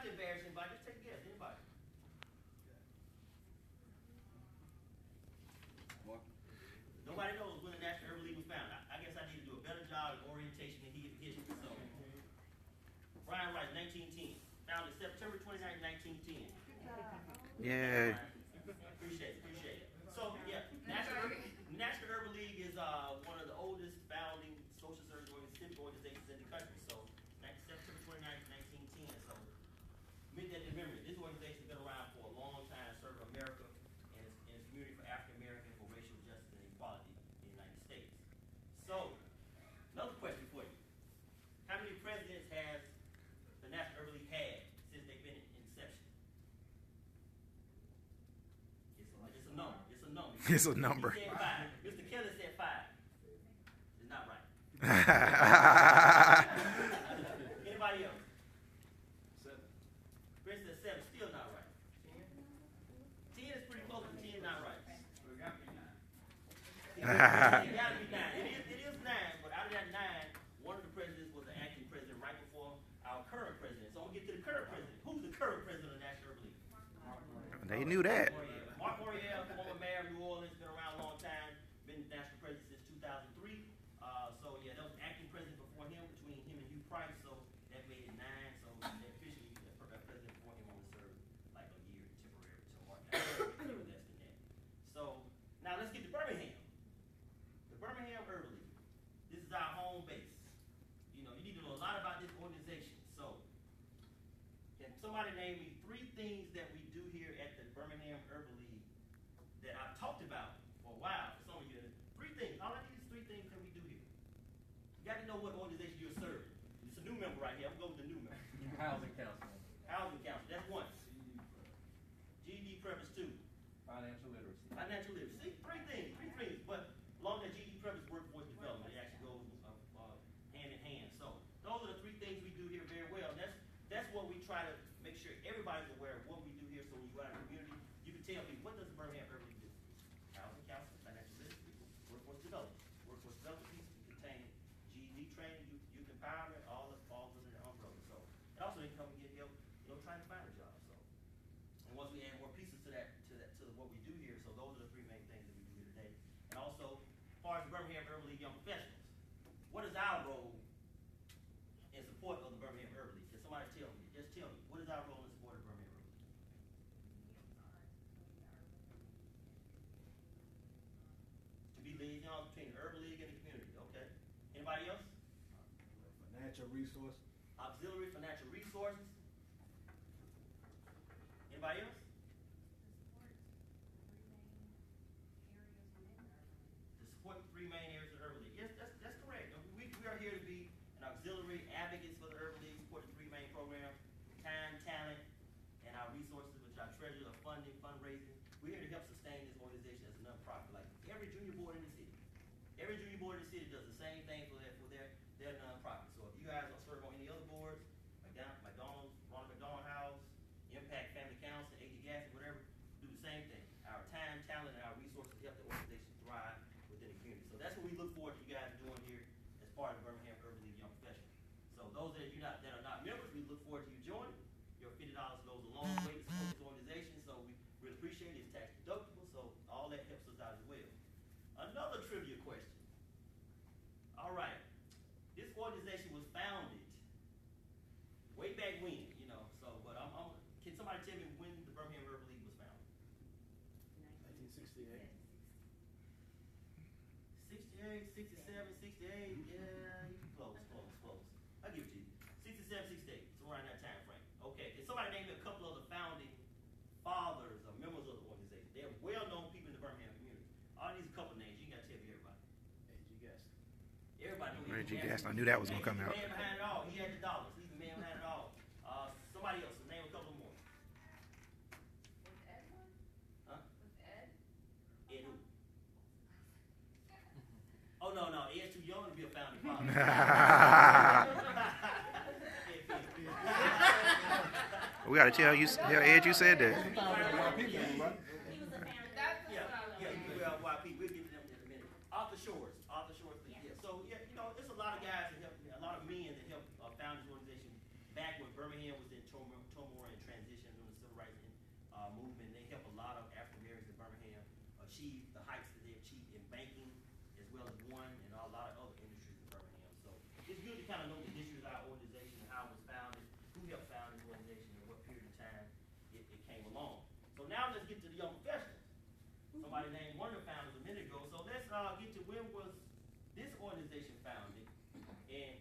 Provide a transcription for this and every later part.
to embarrass anybody. Just take a guess. Anybody? What? Nobody knows when the National Urban League was founded. I guess I need to do a better job of orientation and history. So, Brian Wright, 1910. Founded September 29, 1910. Yeah. Appreciate it. So, yeah, National Urban League is one of the oldest founding social service civic organizations in the country. So, September 29, 1910. So, make that in memory. This organization has been around for a long time, serving America and its community for African Americans for racial justice and equality in the United States. So, another question for you. How many presidents has the National Urban League had since they've been in inception? It's a number. It's a number. He said 5. Mr. Kelly said 5. It's not right. Anybody else? 7. Chris said 7. Still not right. 10 is pretty close, but 10 not right. So it got to be 9. It got to be 9. It is 9, but out of that 9, one of the presidents was the acting president right before our current president. So we'll get to the current president. Who's the current president of the National Urban League? They knew that. Mark Morial, former mayor of New Orleans, been around a long time, been national president since 2003. So yeah, that was acting president before him, between him and Hugh Price. So that made it 9. So officially, the president before him only served like a year temporary to Mark. Less than that. So now let's get to Birmingham. The Birmingham Urban League. This is our home base. You know, you need to know a lot about this organization. So can somebody name me 3 things that we do here at the Birmingham Urban League that I've talked about for a while? For some of you, 3 things. All I need is 3 things that we do here. You got to know what organization you're serving. It's a new member right here. I'm going to go with the new member. Housing Council. Housing Council. That's 1. GED Preface 2. Financial literacy. Financial literacy. See, 3 things. 3 things. But along that GED Preface, workforce development, it actually goes hand in hand. So those are the 3 things we do here very well. That's what we try to make sure everybody's aware of what we do here. So when you go out in the community, you can tell people, what does the Birmingham Urban League do? Housing Council, financial literacy, workforce development. Workforce development piece can contain GED training, youth empowerment, all under the umbrella. So it also can come and get help, trying to find a job. So, and once we add more pieces to what we do here, so those are the 3 main things that we do here today. And also, as far as the Birmingham Urban League Young Professionals, what is our role in support of the Birmingham Urban League? Can somebody tell me? Just tell me. What is our role in support of the Birmingham Urban League? To be liaison between the Urban League and the community. Okay. Anybody else? Financial resource. Auxiliary financial resources. Anybody else? To support the 3 main areas of the Urban League. Yes, that's correct. We are here to be an auxiliary advocates for the Urban League, support the 3 main programs: time, talent, and our resources, which are treasury of funding, fundraising. We're here to help sustain this organization as a nonprofit, like every junior board in the city. Every junior board in the city does the same thing for their nonprofit. So if you guys are serving on any other boards, McDonald's, Ronald McDonald House, Impact Family Council, A.G. Gaston, whatever, do the same thing. Our time, talent, and our resources help the organization thrive within the community. So that's what we look forward to you guys doing here as part of the Birmingham Urban League Young Professionals. So those that are not members, we look forward to you joining. Your $50 goes a long way to support this organization, so we really appreciate it. It's tax deductible, so all that helps us out as well. Another trivia question. All right. This organization was founded way back when, but can somebody tell me when the Birmingham Urban League was founded? 1968. 68, 67, 68, yeah, close. I'll give it to you. 67, 68, it's around that time frame. Okay, can somebody name me a couple of the founding fathers or members of the organization? They're well-known people in the Birmingham community. All these a couple of names, you ain't got to tell me everybody. A.G. Gaston. Everybody knows A.G. Gaston, I knew that was going to come out. He's the man behind it all. He had the dollars. He's the man behind it all. Somebody else, name a couple more. Was Ed one? Huh? Was Ed? Ed who? Oh, no. Ed's too young to be a founding father. We got to tell Ed you said that. He was a founder. Well, YP, we'll get to them in a minute. Arthur Shores, yeah. So, yeah, there's a lot of guys that help, a lot of men that helped found this organization back when Birmingham was in turmoil and transition during the civil rights movement. They helped a lot of African Americans in Birmingham achieve the heights that they achieved in banking, as well as one and a lot of other industries in Birmingham. So it's good to kind of know the history of our organization and how it was founded, who helped found this organization, and what period of time it came along. So now let's get to the young professionals. Somebody named one of the founders a minute ago. So let's get to when was this organization founded, and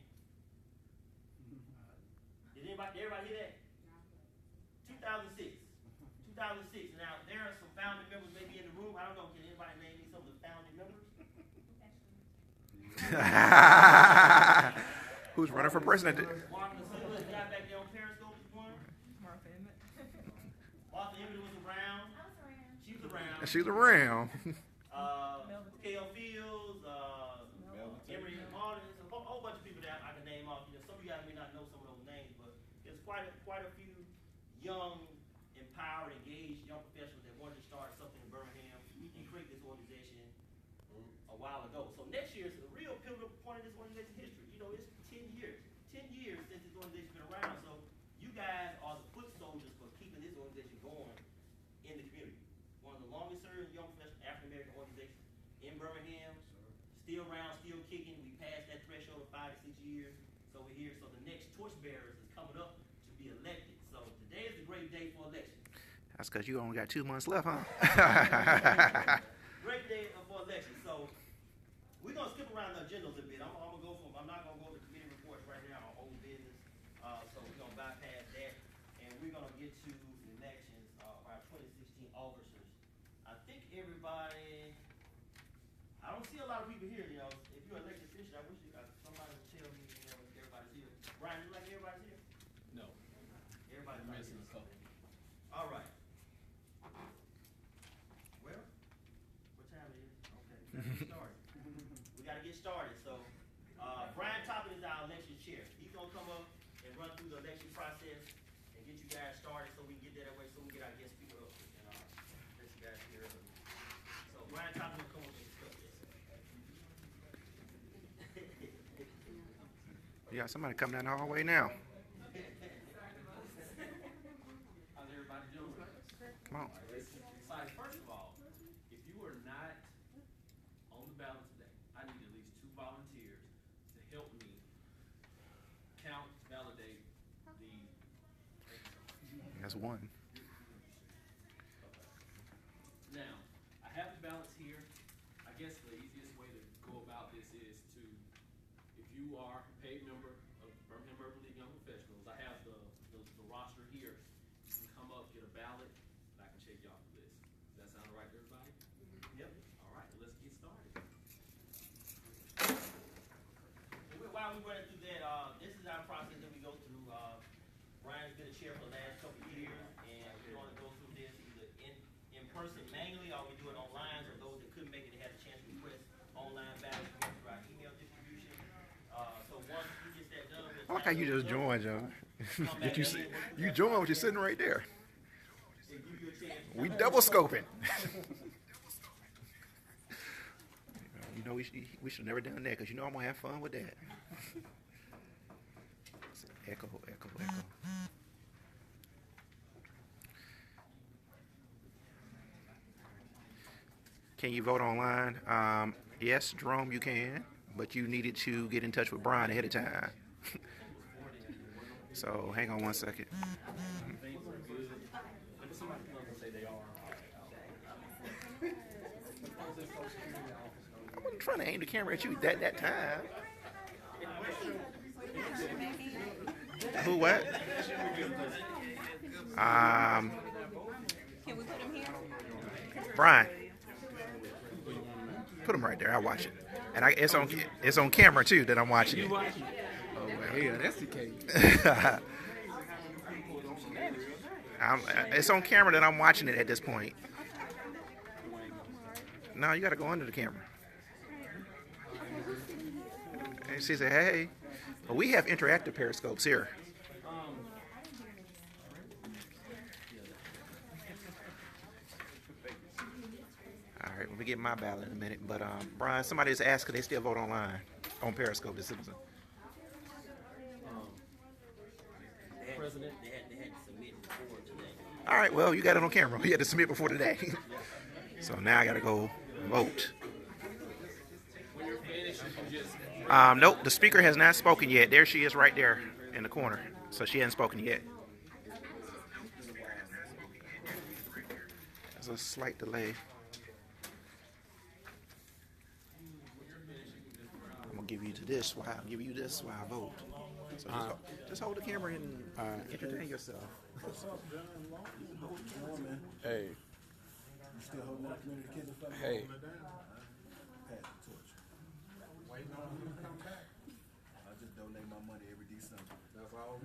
did everybody hear that? 2006. 2006. Now there are some founding members maybe in the room. I don't know. Can anybody name me some of the founding members? Who's running for president? Martha Emmett, the guy back there on Periscope is one. Martha Emmett. Martha Emmett was around. I was around. She was around. She's around. K.O. Fields, Emory Martin, a whole bunch of people that I can name off. You know, some of you guys may not know some of those names, but there's quite a few young, empowered, engaged young professionals that wanted to start something in Birmingham and create this organization a while ago. So next year is a real pivotal point in this organization's history. You know, it's 10 years. 10 years since this organization's been around. So you guys are the foot soldiers for keeping this organization going in the community. One of the longest serving young professional African American organizations in Birmingham. Still around, still kicking. We passed that threshold of 5 to 6 years. So we're here. So the next torchbearers is coming up to be elected. So today is a great day for elections. That's because you only got 2 months left, huh? Great day for elections. So we're gonna skip around the agenda a little bit. I'm not gonna go to committee reports right now on old business. So we're gonna bypass that, and we're gonna get to the elections, our 2016 officers. I think everybody. I don't see a lot of people here. You know, if you're elected official, I wish somebody would tell me, you know, if everybody's here. Brian, you like everybody's here? No. Everybody's not Missing here. a couple. All right. Well, what time it is? Okay, we gotta get started. We gotta get started. So, Brian Toppin is our election chair. He's gonna come up and run through the election process and get you guys started, so we can get that away, so we can get our guest speaker up and let you guys hear early. So, Brian Toppin will come up and discuss this. You got somebody coming down the hallway now. How's everybody doing? Come on. Like, first of all, if you are not on the ballot today, I need at least 2 volunteers to help me count, validate the. That's one. Now, I have the ballots here. I guess the easiest way to go about this is to, if you are a paid member of Birmingham Urban League Young Professionals, I have the roster here. You can come up, get a ballot, and I can check you off the list. Does that sound all right to everybody? Yep. All right, let's get started. While we're running through that, this is our process that we go through. Brian's been a chair for the last couple of years, and we're going to go through this either in person manually, or we do it online. So those that couldn't make it, they had a chance to request online ballots through our email distribution. So once you get that done, I like how you just joined, John. You joined, but you're sitting right there. We double scoping. You know, we should have never done that, because you know I'm going to have fun with that. Echo, echo, echo. Can you vote online? Yes, Jerome, you can, but you needed to get in touch with Brian ahead of time. So hang on one second. I'm trying to aim the camera at you that time. Who what? Can we put him here? Brian. Put him right there. I'll watch it. And it's on camera too that I'm watching it. Oh, well, yeah, that's the case. It's on camera that I'm watching it at this point. No, you got to go under the camera. And she said, hey. Well, we have interactive periscopes here. All right, let me get my ballot in a minute. But Brian, somebody is asking, they still vote online on Periscope, the citizen. President they had to submit before today. All right, well, you got it on camera. You had to submit before today. So now I got to go vote. When you're finished, you just Nope, the speaker has not spoken yet. There she is right there in the corner. So she hasn't spoken yet. There's a slight delay. I'm going to give you to this while I give you this while I vote. So just hold the camera and entertain yourself. Hey. Still holding that community kitchen for me? Hey. Pass the torch. Waiting on you to come back. I just donate my money every December. That's all.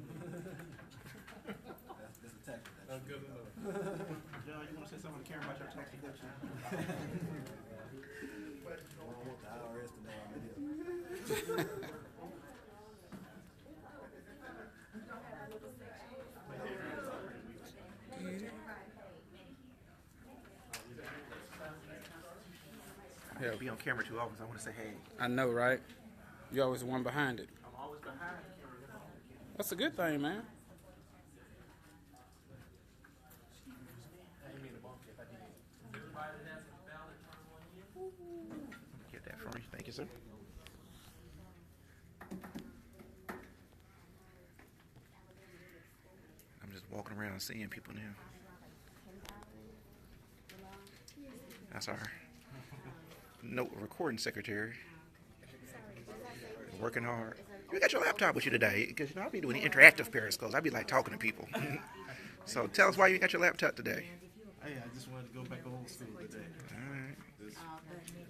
That's a tactic. That's good enough. John, you want to say something on the camera about your tax deduction? I don't want the IRS to know I'm in here. I'll be on camera too often, so I want to say hey. I know, right? You're always the one behind it. I'm always behind. That's a good thing, man. Get that from you. Thank you, sir. I'm just walking around seeing people now. That's our note recording secretary. Working hard. You got your laptop with you today, because you know I'll be doing the interactive periscopes. I'll be like talking to people. So tell us why you got your laptop today. Hey, I just wanted to go back old school today. All right.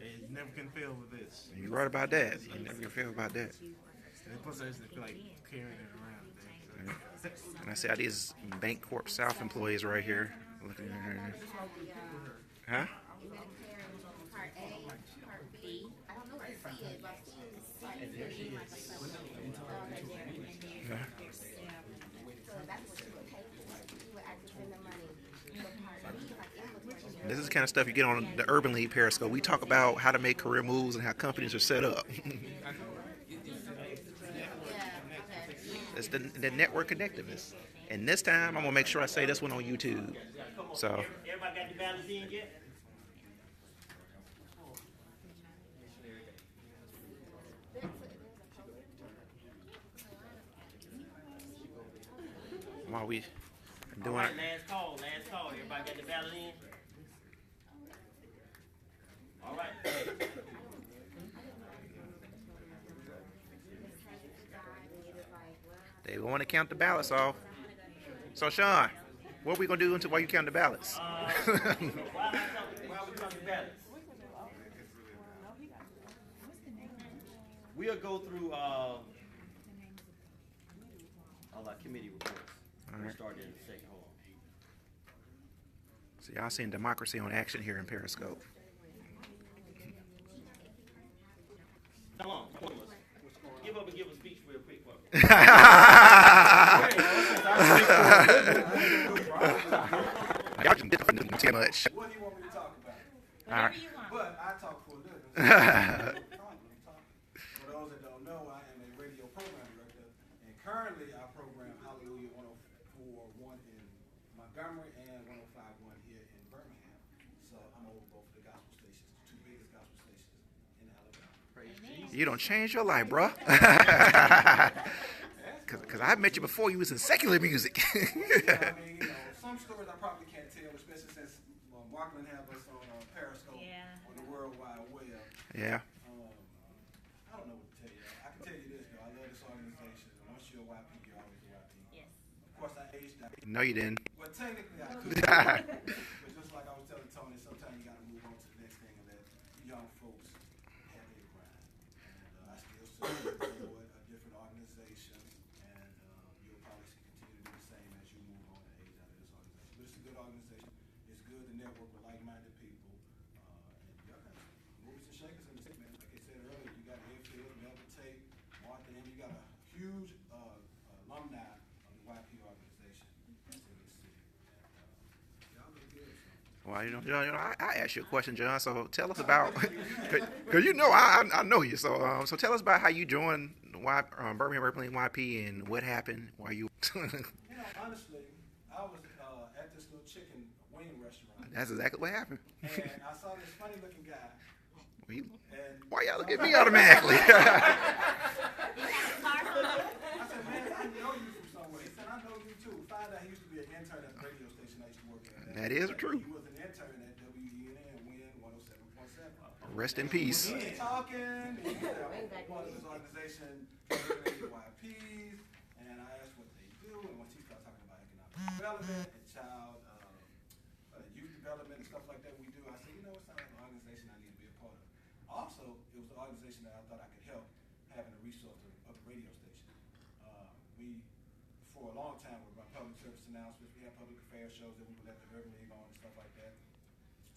It never can fail with this. You're right about that. You never can feel about that. And plus, I just feel like carrying it around today. And I see all these Bank Corp South employees right here. Looking at her. Huh? Part A, Part B. I don't know if you see it, but Yeah. so that's what you would pay for. You would actually spend the money for Part B, like inventory. This is the kind of stuff you get on the Urban League Periscope. We talk about how to make career moves and how companies are set up. It's the network connectiveness. And this time, I'm going to make sure I say this one on YouTube. So, Everybody got the ballots in yet? while we All doing right, last call. Everybody got the ballot in? All right. they want to count the ballots off. So, Sean, what are we going to do while you count the ballots? Why we counting ballots? We'll go through all our committee reports. We'll right. start in a second. Hold on. So y'all seeing democracy on action here in Periscope. Come on. Give up and give a speech real quick for me. Y'all just different too much. What do you want me to talk about? All right. But I talk for a living. For those that don't know, I am a radio program director, and currently I program Hallelujah 104.1 in Montgomery and 105.1 here in Birmingham. So I'm over both of the gospel stations, the two biggest gospel stations in Alabama. You don't change your life, bro. Because I met you before you was in secular music. I mean, some stories I probably can't tell, especially since Markland have us on Periscope on the World Wide Web. Yeah. I don't know what to tell you. I can tell you this, though. I love this organization. Once you're a YP, you're always a YP. Yes. Of course, I aged out. No, you didn't. But technically, I could. But just like I was telling Tony, sometimes you got to move on to the next thing and let young folks have their grind. And I still serve the board of different organizations, and you'll probably continue to do the same as you move on and age out of this organization. But it's a good organization. It's good to network with like-minded people. And y'all got movers and shakers in the city, man. Like I said earlier, you got Airfield, Melvin Tate, Martha Emmett. You got a huge alumni of the YP organization that's in this city. And y'all look good. Well, you know, John, I asked you a question, John. So tell us about, because you know I know you. So so tell us about how you joined Birmingham Urban League YP and what happened. Why you? honestly, I was at this little chicken wing restaurant. That's exactly what happened. And I saw this funny looking guy. And Why y'all look at me automatically? I said, man, I know you from somewhere. He said, I know you too. Found out he used to be an intern at the radio station I used to work at. That is true. He was an intern at WENN Win 107.7. Rest in peace. We ain't talking. He was part of this organization, BULYPs, and I asked what they do. And once he started talking about economic development and child youth development and stuff like that we do, I said, you know, it sounds like an organization I need to be a part of. Also, it was an organization that I thought I could help having a resource of a radio station. We, for a long time, with our public service announcements, we had public affairs shows that we would let the Urban League on and stuff like that.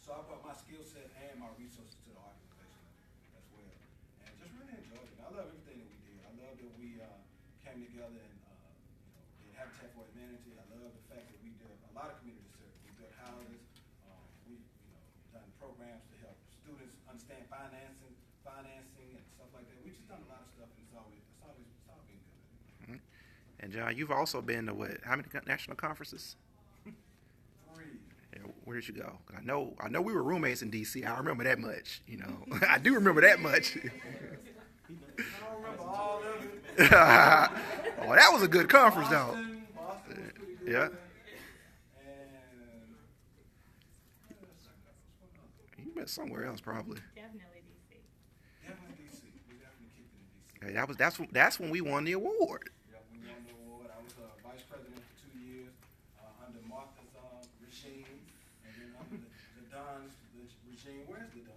So I brought my skill set and my resources to the organization as well. And just really enjoyed it. I love everything that we did. I love that we came together and did Habitat for Humanity. I love the fact that we did a lot of community service. We built houses. We done programs to help students understand financing and stuff like that. We just done a lot of stuff, and it's all been good. And John, you've also been to what? How many national conferences? 3. Yeah, where did you go? I know we were roommates in D.C. I remember that much. I do remember that much. I don't remember all of it. Oh, that was a good conference, though. Boston was pretty good. Yeah. And You met somewhere else, probably. Definitely DC. definitely DC. We definitely kicked it in DC. Hey, that's when we won the award. Yeah, we won the award. I was vice president for 2 years under Martha's regime, and then under the Don's regime. Where's the Don?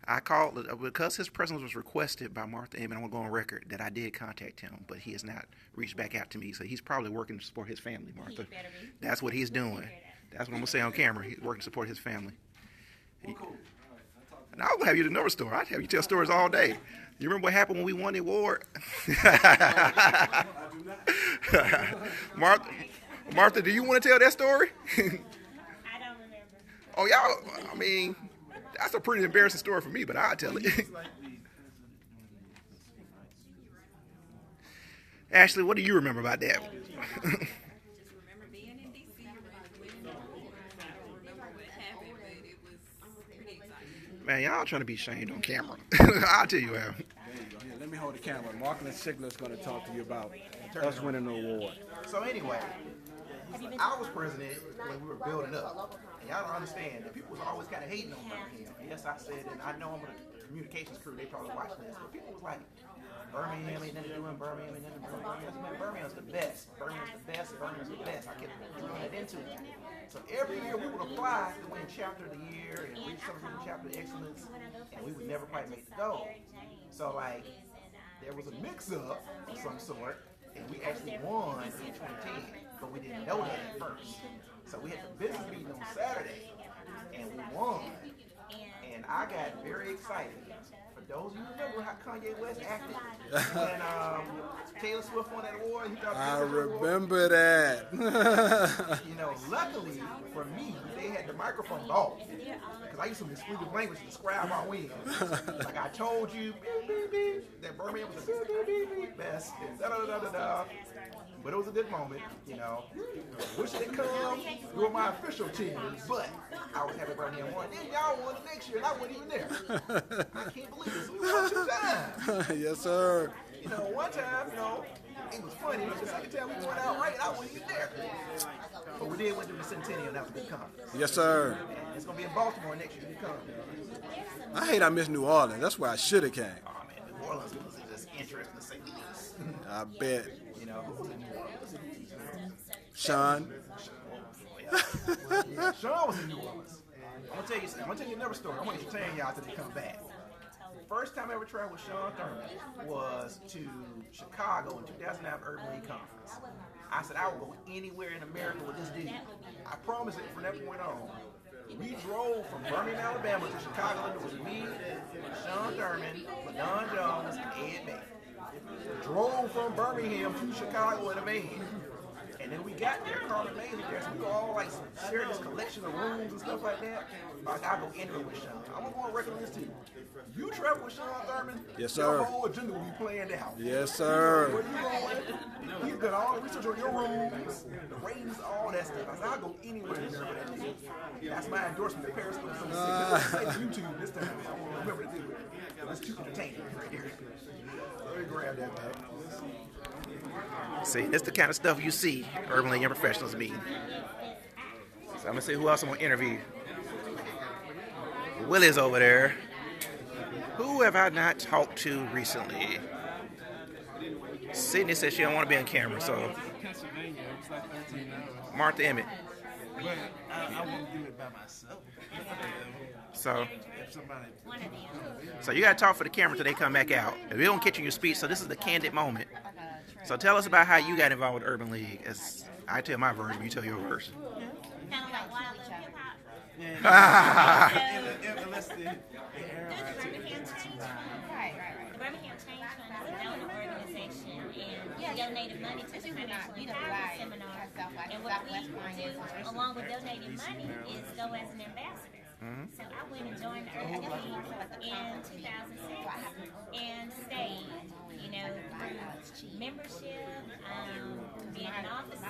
I called because his presence was requested by Martha Emmett. I want to go on record that I did contact him, but he has not reached back out to me. So he's probably working to support his family, Martha. He better be. That's what he's doing. That's what I'm gonna say on camera. He's working to support his family. Well, cool. All right, I'll talk to you. And I'll have you the number story. I'd have you tell stories all day. You remember what happened when we won the award? I do not. Martha, do you want to tell that story? I don't remember. Oh, y'all, I mean, that's a pretty embarrassing story for me, but I'll tell it. Ashley, what do you remember about that? Just remember being in DC. I don't remember what happened, but it was pretty exciting. Man, y'all trying to be shamed on camera. I'll tell you how. There you go. Here, let me hold the camera. Marklin Sigler is going to talk to you about us winning the award. So anyway, I was president when we were building up. And y'all don't understand that people was always kind of hating on Birmingham. Yes, I said, and I know I'm on the communications crew, they probably watching this, but people was like, Birmingham ain't nothing doing, Birmingham ain't nothing doing. Birmingham's the best. Birmingham's the best. Birmingham's the best. I kept drawing that into it. So every year we would apply to win chapter of the year and reach some chapter of excellence, and we would never quite make the goal. So like, there was a mix-up of some sort, and we actually won in 2010, but we didn't know that at first. So we had the business meeting on Saturday, and we won. And I got very excited. For those of you who remember how Kanye West acted when Taylor Swift won that award, he thought I remember that. Luckily for me, they had the microphone off. Because I used some exclusive language to describe our wins. Like I told you, beep, beep, beep, that Birmingham was the best, and da-da-da-da-da. But it was a good moment, Wish it had come. You were my official team, but I was happy Birmingham won. Then y'all won the next year, and I wasn't even there. I can't believe this. We won 2 times. Yes, sir. One time, it was funny. It was the second time we went out right, and I wasn't even there. But we did went through the Centennial, and that was a good conference. Yes, sir. And it's going to be in Baltimore next year. You come. I hate I missed New Orleans. That's where I should have came. Oh, man, New Orleans was just interesting to say the least. I bet. Who was in New Orleans? Sean. Yeah, Sean was in New Orleans. I'm gonna tell you another story. I want to entertain y'all till they come back. The first time I ever traveled with Sean Thurman was to Chicago in 2009 Urban League Conference. I said I would go anywhere in America with this dude. I promised it from that point on. We drove from Birmingham, Alabama to Chicago. It was me, Sean Thurman, Don Jones, and Ed May. Drove from Birmingham to Chicago in a van. And then we got there, Carl and Mays was there, so we were all like sharing this collection of rooms and stuff like that. Like I go interview with Sean. I'm gonna go on record this too. You travel with Sean Thurman, Yes, your sir. whole agenda will be planned out. Yes, sir. Where you going? He's done all the research on your rooms, the ratings, all that stuff. I said, I'll go anywhere in there for that nigga. That's my endorsement to Periscope. Say YouTube this time. I won't remember to do it. That's too entertaining right here. Let me grab that back. See, that's the kind of stuff you see Urban League Young Professionals meeting. So I'm gonna see who else I'm gonna interview. Willie's over there. Who have I not talked to recently? Sydney says she don't want to be on camera, so. Martha Emmett. But I won't do it by myself. So. If somebody. So you gotta talk for the camera till they come back out. If we don't catch you in your speech, so this is the candid moment. So tell us about how you got involved with Urban League. As I tell my version, you tell your version. Kind of like wild hip hop. Unless the era Right. The Birmingham Change Fund is a donor organization, and we donated money to the financial empowerment seminar. And what we do, along with donating money, is go as an ambassador. So I went and joined the Urban League in 2006 and stayed, you know, through membership, being an officer,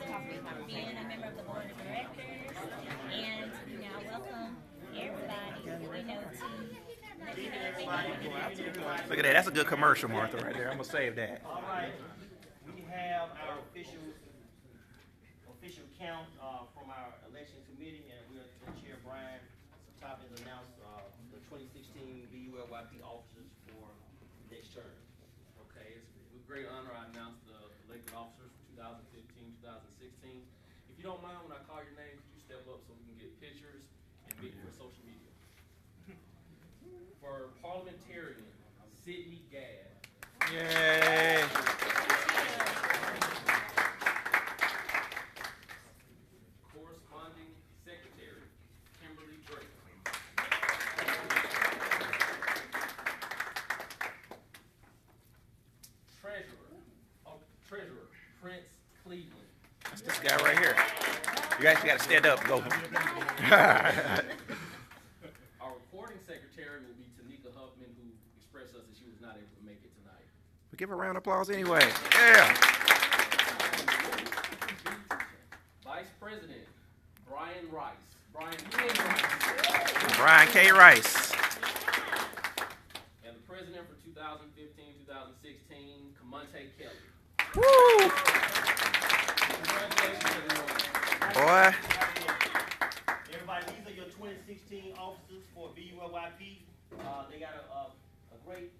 being a member of the board of directors, and, you know, I welcome everybody, you know, to Look at that. That's a good commercial, Martha, right there. I'm gonna save that. All right, we have our official count from our election committee, and we're the chair Brian Top has announced the 2016 BULYP officers for next term. Okay, it's with great honor I announce the elected officers for 2015, 2016. If you don't mind, when I call your name, could you step up so we can get pictures and video for social media? For parliamentarian, Sydney Gadd. Yay. Corresponding secretary, Kimberly Drake. Treasurer, Prince Cleveland. That's this guy right here. You actually got to stand up and go. Our recording secretary will be Tanika Huffman, who expressed us that she was not able to make it tonight. But give her a round of applause anyway. Yeah. Vice President, Brian Rice. Brian K. Rice. And the president for 2015-2016, Kamonte Kelly. Woo! Congratulations, everyone. Boy. Everybody, these are your 2016 officers for BULYP. They got a great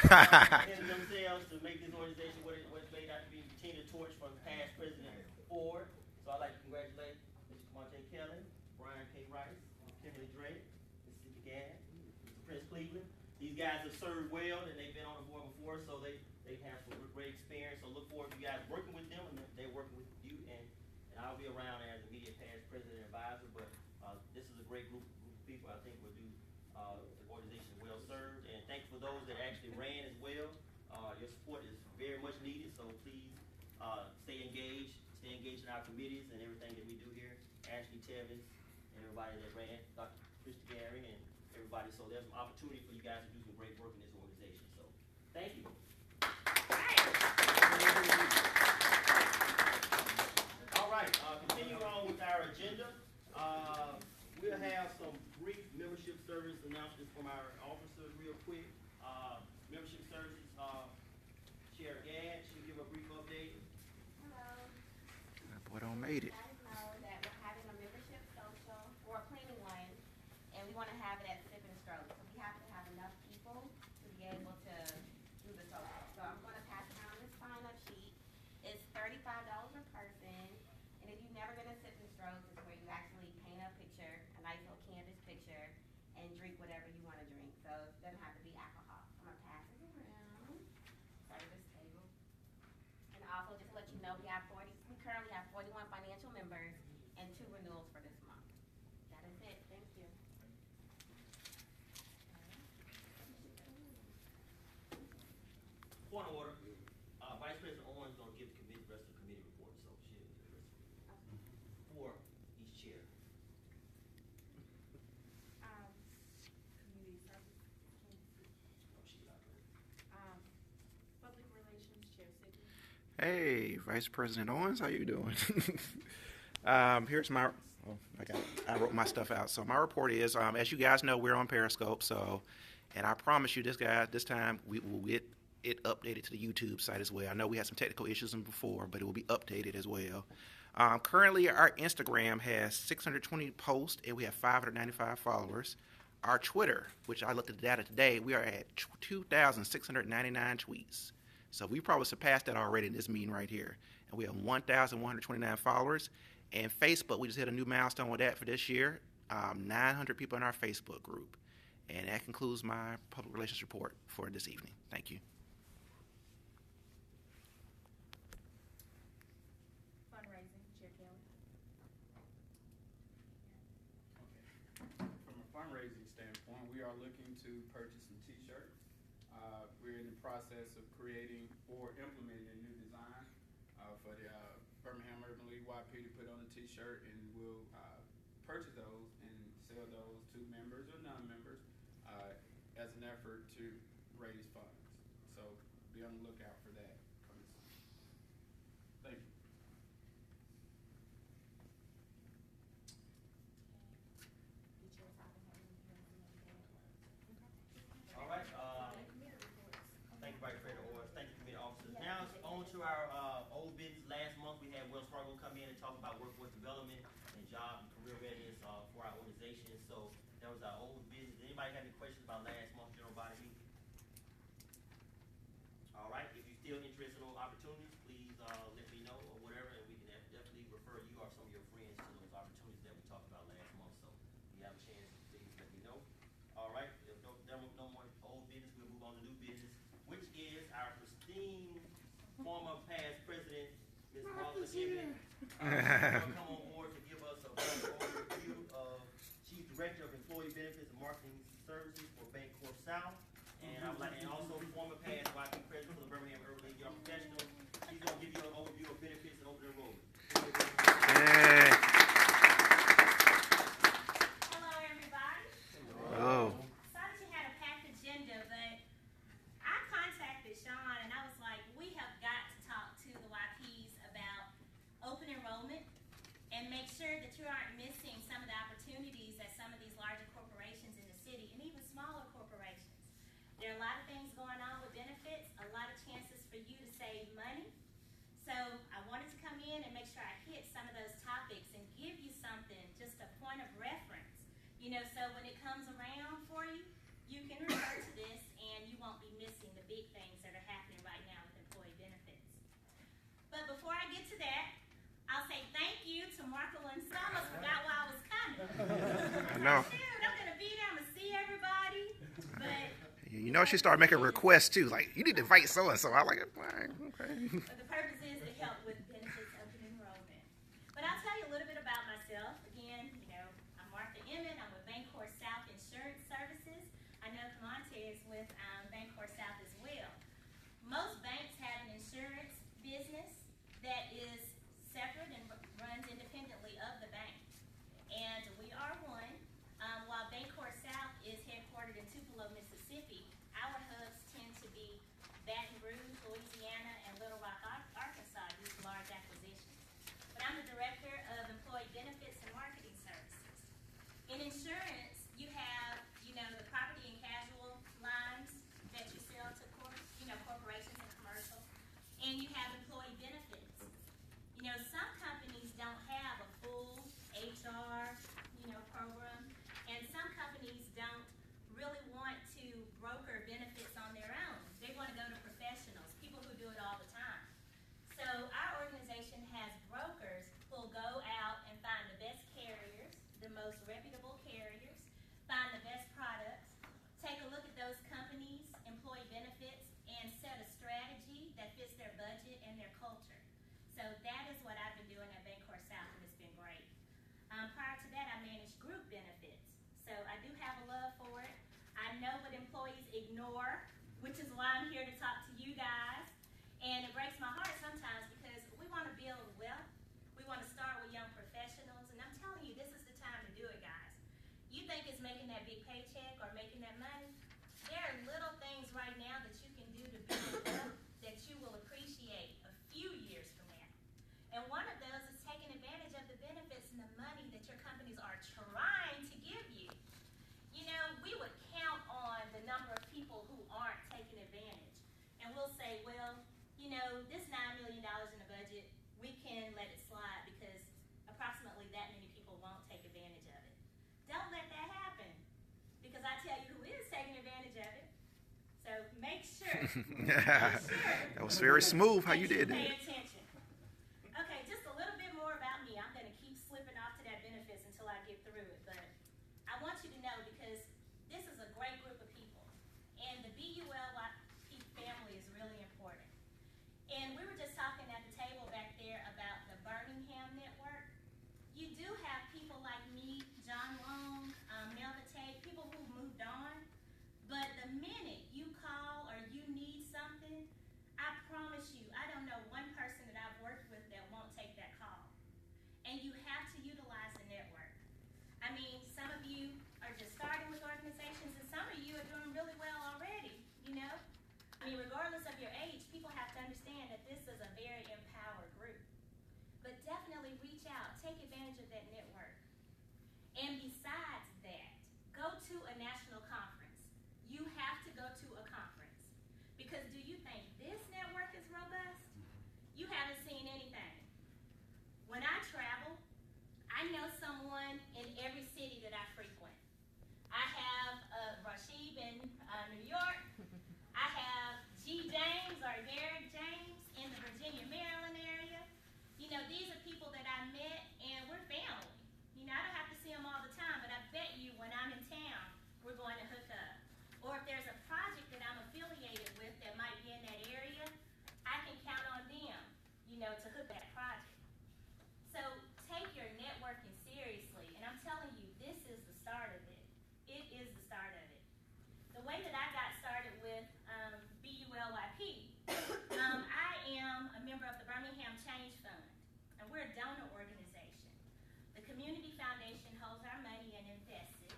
in themselves to make this organization what it's made out to be, continue the torch from past President Ford. So I'd like to congratulate Mr. Kamonte Kelly, Brian K. Rice, Kimberly Drake, Mr. Sydney Gadd, Mr. Prince Cleveland. These guys have served well, and they've been on the board before, so they have some great experience. So look forward to you guys working with them, and they're working with you, and I'll be around as immediate past president and advisor. But this is a great group of people. I think will do the organization well served, and thanks for those that actually ran as well. Your support is very much needed, so please stay engaged in our committees and everything that we do here. Ashley Tevins and everybody that ran, Dr. Christy Gary and everybody. So there's an opportunity for you guys to do some great work in this organization. So thank you. All right, continue on with our agenda. We'll have some brief membership service announcements from our officers real quick. Membership services, Chair Gadd, she'll give a brief update. Hello. That boy don't made it. I just know that we're having a membership social, or a planning one, and we want to have it at Sip and Stroke. So we have to have enough people to be able to do the social. So I'm going to pass around this sign-up sheet. It's $35 per person, and if you've never been to Sip and Stroke, it's where you actually paint a picture, a nice little canvas picture, and drink whatever you want to drink. So it doesn't have to be alcohol. I'm going to pass it around. Service table. And also, just to let you know, we currently have 41 financial members and 2 renewals for this month. That is it. Thank you. Point of order. Vice President Owens is going to give the rest of the committee reports. Hey, Vice President Owens, how you doing? Here's my. Oh, I wrote my stuff out. So my report is, as you guys know, we're on Periscope. So, and I promise you, this time we will get it updated to the YouTube site as well. I know we had some technical issues before, but it will be updated as well. Currently, our Instagram has 620 posts, and we have 595 followers. Our Twitter, which I looked at the data today, we are at 2,699 tweets. So we probably surpassed that already in this meeting right here. And we have 1,129 followers. And Facebook, we just hit a new milestone with that for this year. 900 people in our Facebook group. And that concludes my public relations report for this evening. Thank you. Fundraising, Chair Kelly. From a fundraising standpoint, we are looking to purchase some T-shirts. We're in the process of creating or implementing a new design for the Birmingham Urban League YP to put on a T-shirt, and we'll purchase those and sell those to members or non-members as an effort to raise funds. So be on the lookout for that coming soon. Thank you. All right, thank you, Vice President Owens. Thank you, committee officers. Now it's on to our old business. Last month we had Wells Fargo come in and talk about workforce development and job and career readiness for our organization. So that was our old business. Anybody have any questions about last month's general body meeting? All right, if you're still interested in those opportunities, please let me know or whatever, and we can definitely refer you or some of your friends to those opportunities that we talked about last month. So if you have a chance, please let me know. All right, if no more old business, we'll move on to new business, which is our pristine former past president, Ms. Martha Emmett. Will come on board to give us a overview of Chief Director of Employee Benefits and Marketing Services for Bancorp South. And I would like to also former past YP President for the Birmingham Urban League Young Professionals. She's going to give you an overview of benefits and open enrollment. Hey. Hello, everybody. Oh. Saw that you had a packed agenda, but I contacted Sean and I was like, we have got to talk to the YPs about open enrollment and make sure that you aren't missing some of the opportunities that some of these larger corporations in the city and even smaller corporations. There are a lot of things going on with benefits, a lot of chances for you to save money. So I wanted to come in and make sure I hit some of those topics and give you something, just a point of reference. You know, so when it comes around for you, you can refer to this and you won't be missing the big things that are happening right now with employee benefits. But before I get to that, I'll say thank you to Marco and I almost forgot why I was coming. I know. Shoot, I'm gonna be there, I'm gonna see everybody, but You know, she started making requests too. Like, you need to invite so and so. I like it. All right, okay. but the purpose is to help with benefits open enrollment. But I'll tell you a little bit about myself. Again, you know, I'm Martha Emmett. I'm with Bancorp South Insurance Services. I know Camonte is with Bancorp South as well. Most banks have an insurance business that is separate and runs independently of the bank. And we are one. While Bancorp South is headquartered in Tupelo, Mississippi, our hubs tend to be Baton Rouge, Louisiana, and Little Rock, Arkansas, due to large acquisitions. But I'm the Director of Employee Benefits and Marketing Services. In insurance, you have, you know, the property and casual lines that you sell to corporations and commercial, and you have employee benefits. You know, some companies don't have a full HR, program, and some companies don't really want to broker benefits on their own. They want to go to professionals, people who do it all the time. So our organization has brokers who will go out and find the best carriers, the most reputable carriers, find the best products, take a look at those companies' employee benefits, and set a strategy that fits their budget and their culture. So that is what I've been doing at Bancorp South, and it's been great. Prior to that, I managed group benefits. So I do have a love for it. I know what employees ignore, which is why I'm here to talk to you guys. And it breaks my heart sometimes because we want to build wealth. We want to start with young professionals. And I'm telling you, this is the time to do it, guys. You think it's making that big paycheck or making that money? There are little things right now that you can do to build wealth that you will appreciate a few say, well, you know, this $9 million in the budget, we can let it slide because approximately that many people won't take advantage of it. Don't let that happen, because I tell you who is taking advantage of it. So make sure. That was very smooth how you did Pay that. attention. Okay, just a little bit more about me. I'm going to keep slipping off to that benefits until I get through it, but I want you to know, because this is a great group of people, and the BULYP family is really important. And we were just talking at the table back there about the Birmingham network. You do have people like me, John Long, Melva Tate, people who moved on, but the minute you call or you need something, I promise you, I don't know one person that I've worked with that won't take that call. And you have to utilize the network. I mean, some of you are just starting with organizations, and some of you are doing really well already, you know? I mean, regardless of your age, people have to understand that this is a very empowered group. But definitely reach out, take advantage of that network. And besides that, go to a national conference. You have to go to a conference. Because do you think this network is robust? You haven't seen anything. When I travel, I know someone in every city that I frequent. I have Rashid in New York. I have G. James or Derek James in the Virginia, Maryland area. You know, these are people that I met, and we're family. You know, I don't have to see them all the time, but I bet you when I'm in town, we're going to hook up. Or if there's a project that I'm affiliated with that might be in that area, I can count on them, you know, to hook that project. So take your networking seriously, and I'm telling you, this is the start of it. It is the start of it. The way that I got started with BULYP, I am a member of the Birmingham Change Fund, and we're a donor organization. The Community Foundation holds our money and invests it,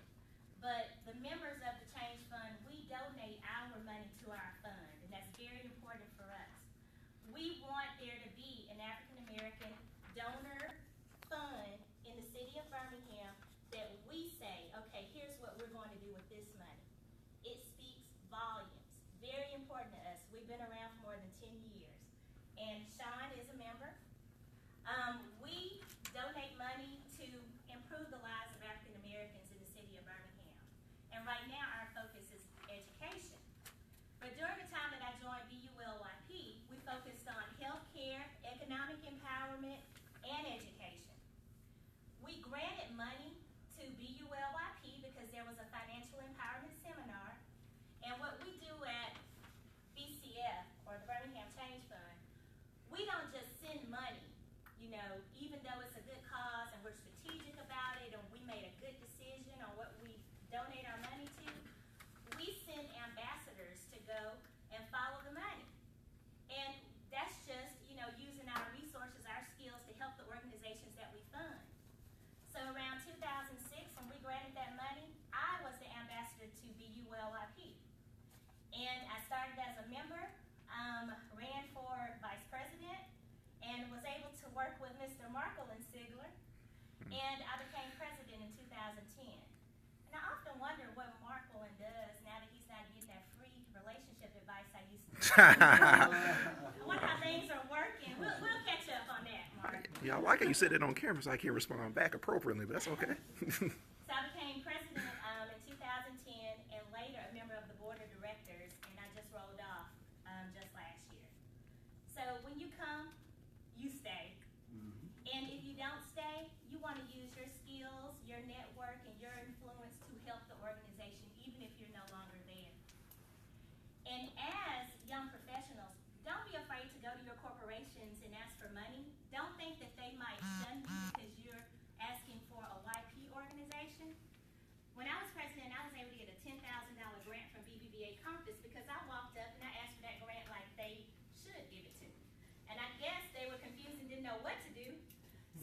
but the members of the Change Fund, we donate our money to our fund, and that's very important for us. We want there to be an African American donor fund in the city of Birmingham that we say, okay, here's what we're going to do with this money. It speaks volumes. Very important to us. We've been around for more than 10 years. And Sean is a member. We donate money to improve the lives of African Americans in the city of Birmingham. And right now our focus is education. But during the time that I joined BULYP, we focused on healthcare, economic empowerment, and education. We granted money to BULYP because there was a financial empowerment seminar. And what we do at BCF, or the Birmingham Change Fund, we don't just send money, you know, even though it's a good cause and we're strategic about it and we made a good decision on what we donate our money to. We send ambassadors to go and follow the money. And that's just, you know, using our resources, our skills to help the organizations that we fund. So around 2006, when we granted that money, I was the ambassador to BULYP. And I started as a member, ran for vice president, and was able to work with Mr. Markle and Sigler. And I became president in 2010. And I often wonder what Markle does now that he's not getting that free relationship advice I used to get. I wonder how things are working. We'll catch up on that, Mark. Yeah, I like how you said it on camera so I can respond back appropriately, but that's okay. So I became president in 2010 and later a member of the board of directors, and I just rolled off just last year. So when you come, you stay. And if you don't stay, you want to use your skills, your network, and your influence to help the organization, even if you're no longer there. And as young professionals, don't be afraid to go to your corporations and ask for money. Don't think that they might shun you because you're asking for a YP organization. When I was president, I was able to get a $10,000 grant from BBVA Compass because I walked up and I asked for that grant like they should give it to me. And I guess they were confused and didn't know what to do.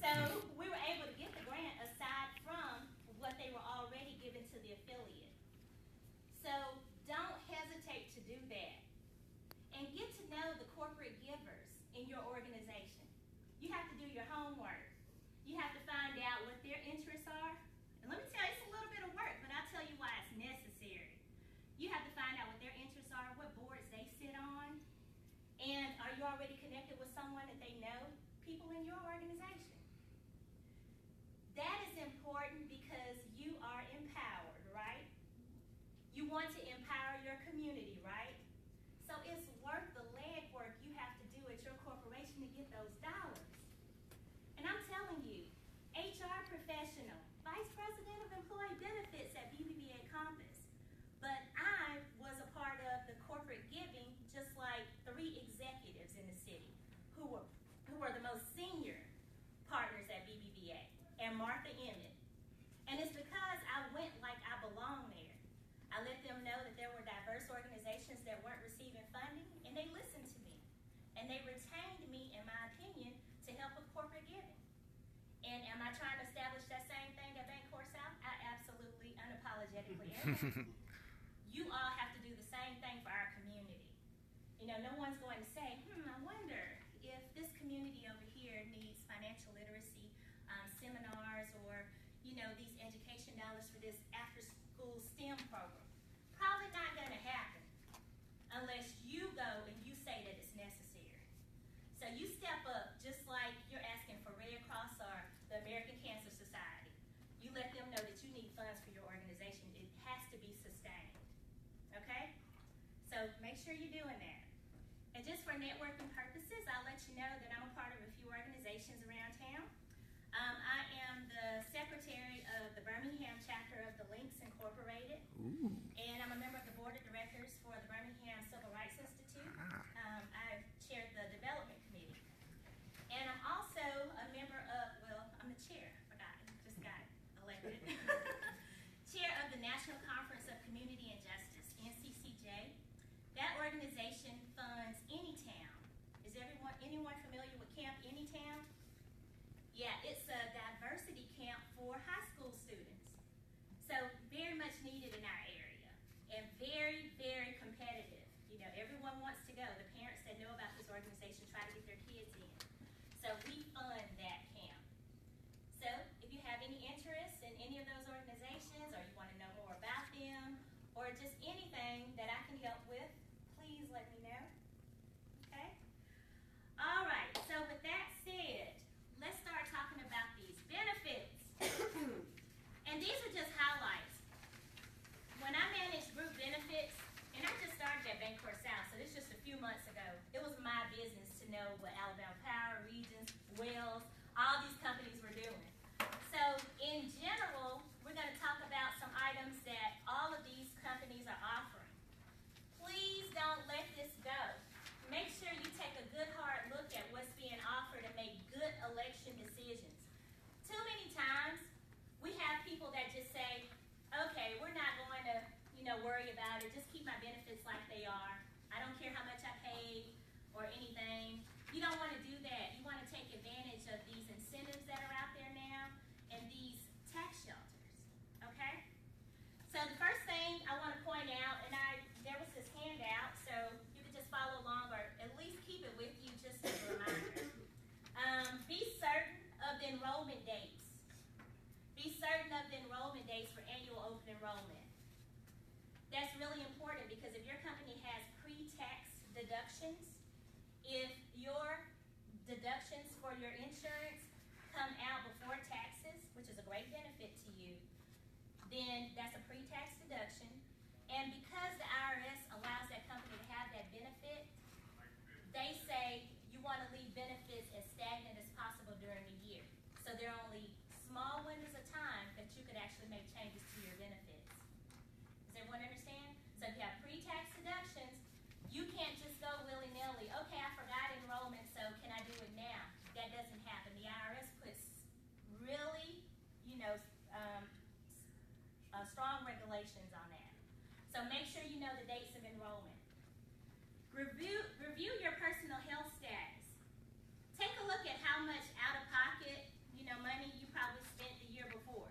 So we were able to get the grant aside from what they were already giving to the affiliate. So don't hesitate to do that. And get to know the corporate givers in your organization. You have to do your homework. You have to find out what their interests are. And let me tell you, it's a little bit of work, but I'll tell you why it's necessary. You have to find out what their interests are, what boards they sit on, you already connected with someone that they know? People in your organization. That is important because you are empowered, right? You want to empower your community, right? So it's worth the legwork you have to do at your corporation to get those dollars. And I'm telling you, HR professional, Vice President of Employee Benefits at BBVA Compass. But I was a part of the corporate giving, just like 3 executives in the city who were the most senior partners at BBVA, and Martha Emmett. And it's because I went like I belong there. I let them know that there were diverse organizations that weren't receiving funding, and they listened to me. And they retained me, in my opinion, to help with corporate giving. And am I trying to establish that same thing at Bancorp South? I absolutely, unapologetically am. You all have to do the same thing for our community. You know, no one's going to say, I wonder if this community over here needs financial literacy seminars or, you know, these education dollars for this after-school STEM program. Probably not going to happen unless you go and you say that it's necessary. So you step up just like you're asking for Red Cross or the American Cancer Society. You let them know that you need funds for your organization. It has to be sustained. Okay? So make sure you're doing that. And just for networking purposes, I'll let you know that I'm a part of a few organizations around town. I am the secretary of the Birmingham chapter of the Links Incorporated. Ooh. And I'm a member of the board of directors for the Birmingham Civil Rights Institute. I've chaired the development committee. And I'm also a member of, I'm the chair, just got elected. Chair of the National Conference of Community and Justice, NCCJ. That organization funds Anytown. Is anyone familiar with Camp Anytown? Yeah, it's a diversity camp for high school students. So very much needed in our area and very, very competitive. You know, everyone wants to go. The parents that know about this organization try to get their kids in. So we fund that camp. So if you have any interest in any of those organizations or you want to know more about them or just anything that I can help with, please let me know. Okay? All right, so with that said, let's start talking about these benefits. And these are just highlights. When I managed group benefits, and I just started at Bancorp South, so this is just a few months ago, it was my business to know what Alabama Power, Regions, Wells, all these companies were doing. So in general, we're going to talk about some items that all of these companies are offering. Please don't let this go. Make sure you take a good hard look at what's being offered and make good election decisions. Too many times, we have people that just say, okay, we're not going to, worry about it. Just keep my benefits like they are. I don't care how much I paid or anything. You don't want to do that. You want to take advantage of these incentives that are out there now and these tax shelters, okay? So the first thing I want to point out, and there was this handout, so you can just follow along or at least keep it with you just as a reminder. Be certain of the enrollment dates. Be certain of the enrollment dates for annual open enrollment. That's really important because if your company has pre-tax deductions, if your deductions for your insurance come out before taxes, which is a great benefit to you, then that's a pre-tax deduction. And because the IRS allows that company to have that benefit, they say you want to leave benefits as stagnant as possible during the year. So there are only small windows of time that you could actually make changes to your benefits. Does everyone understand? So if you have pre-tax deductions, you can't just go willy-nilly, okay, I forgot enrollment, so can I do it now? That doesn't happen. The IRS puts really, strong regulations on that. So make sure you know the dates of enrollment. Review your personal health status. Take a look at how much out-of-pocket, money you probably spent the year before.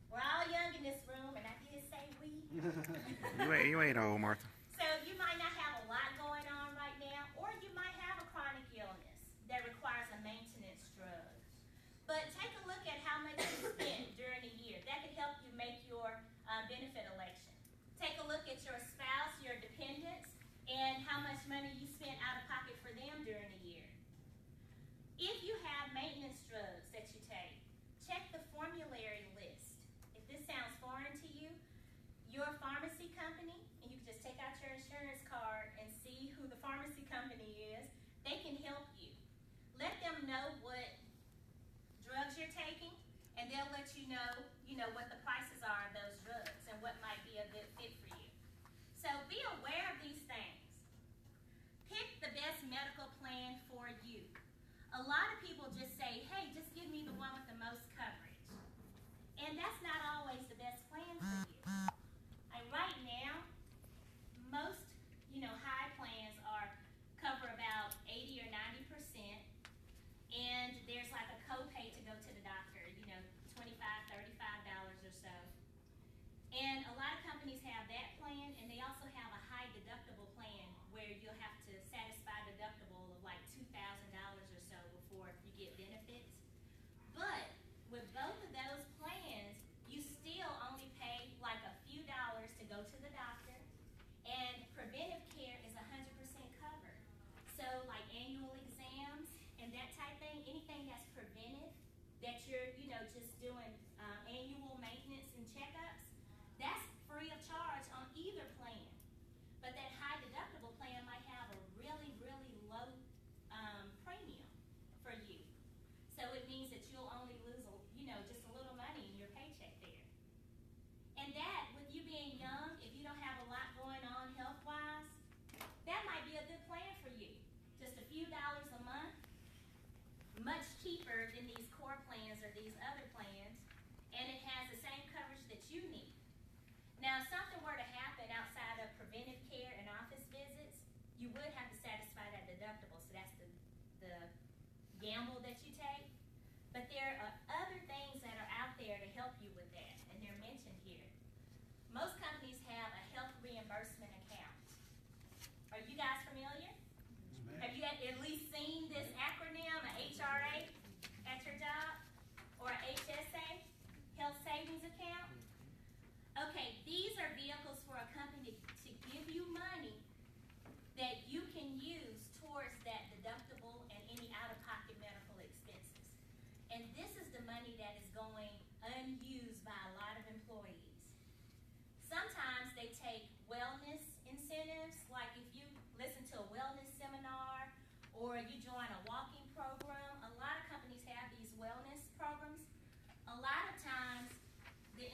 We're all young in this room, and I did say we. You ain't old, Martha. So you might not have a lot going on right now, or you might have a chronic illness that requires a maintenance drug. But take a look at how much you spent during the year. That could help you make your benefit election. Take a look at your spouse, your dependents, and how much money you spent out of pocket for them during they'll let you know what the prices are of those drugs and what might be a good fit for you. So be aware of these things. Pick the best medical plan for you. A lot of people just say, hey, just give me the one with the most coverage. And that's not always the best plan for you. Right now, most, high plans cover about 80 or 90%, and there's like a copay to go to the doctor, $25, $35 or so. And a lot of companies have that plan, and they also have a high deductible plan where you'll have to satisfy a deductible of like $2,000 or so before you get benefits. But with both of those plans, you still only pay like a few dollars to go to the doctor, and preventive care is 100% covered. So like annual exams and that type thing, anything that's preventive, that you're just doing annual maintenance and checkups, that's free of charge on either plan. But that high deductible plan might have a really, really low premium for you. So it means that you'll only lose just a little money in your paycheck there. And that, with you being young, if you don't have a lot going on health-wise, that might be a good plan for you. Just a few dollars a month, much cheaper than these core plans or these other plans, and it has the same coverage that you need. Now, if something were to happen outside of preventive care and office visits, you would have to satisfy that deductible, so that's the gamble that you take. But there are other things that are out there to help you with that, and they're mentioned here. Most companies have a health reimbursement account. Are you guys familiar? Have you at least seen this acronym, a HRA, at your job? Or a HSA, Health Savings Account? Okay, these are vehicles for a company to give you money that you can use towards that deductible and any out-of-pocket medical expenses. And this is the money that is going unused by a lot of employees. Sometimes they take wellness incentives, like if you listen to a wellness seminar or you join a walking program. A lot of companies have these wellness programs. A lot of times they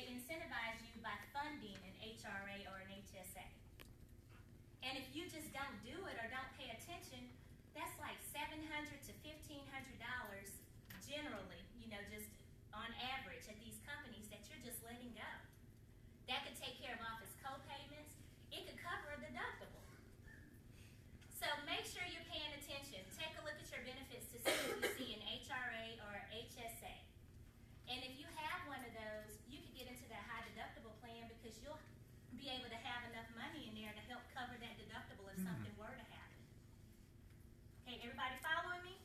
incentivize you by funding an HRA or an HSA. And if you just don't do it or don't pay attention, that's like $700 to $1,500 generally, just on average at these companies that you're just letting go. That could take care of office co-payments. It could cover a deductible. So make sure you're paying attention. Take a look at your benefits to see if you see an HRA or HSA. And if you have one of those, you could get into that high deductible plan because you'll be able to have enough money in there to help cover that deductible if something were to happen. Okay, everybody following me?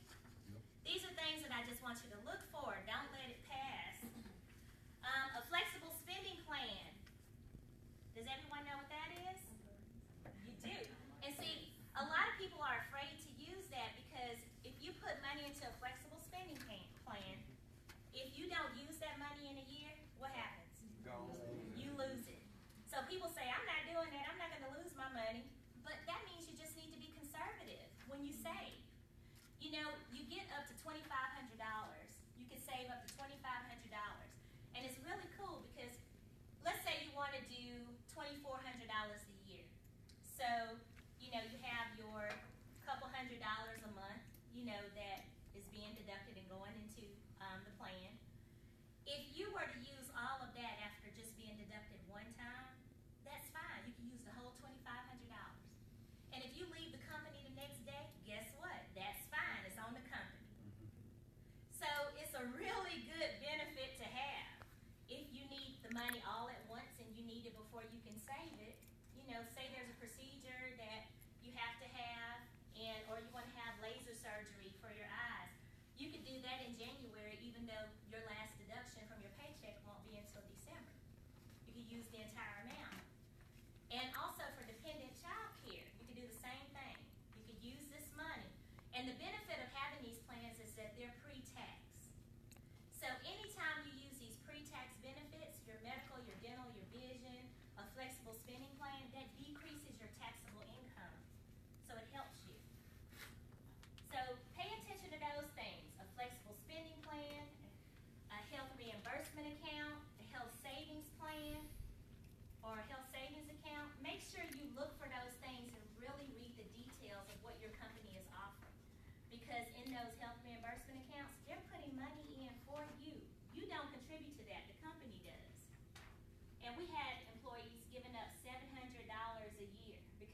Yep. These are things that I just want you to look for. Don't let it pass. A flexible spending plan. Does everyone know what that is? You do. And see, a lot of people are afraid to use that because if you put money into a flexible spending plan, if you don't use that money in a year, what happens? You lose it. So people say, I'm not doing that. I'm not going to lose my money. But that means you just need to be conservative when you save. You get up to $2,500. You can save up to $2,500. And it's really cool because let's say you want to do $2,400 a year. So, you have your couple $100 a month, that is being deducted and going into the plan. If you were to use all of that after just being deducted one time, that's fine. You can use the whole $2,500. And if you leave the company the next day, guess what? That's fine. It's on the company. So it's a really good benefit to have. If you need the money all at once and you need it before you can save it, say there's a procedure that you have to have, or you want to have laser surgery for your eyes, you could do that in January even though your last deduction from your paycheck won't be until December. You could use the entire amount. And also for dependent child care, you could do the same thing. You could use this money. And the benefit of having these plans is that they're pre-tax. So anytime you use these pre-tax benefits, your medical, your dental, your vision, a flexible spending plan, that decreases your taxable income. So it helps you. So pay attention to those things. A flexible spending plan,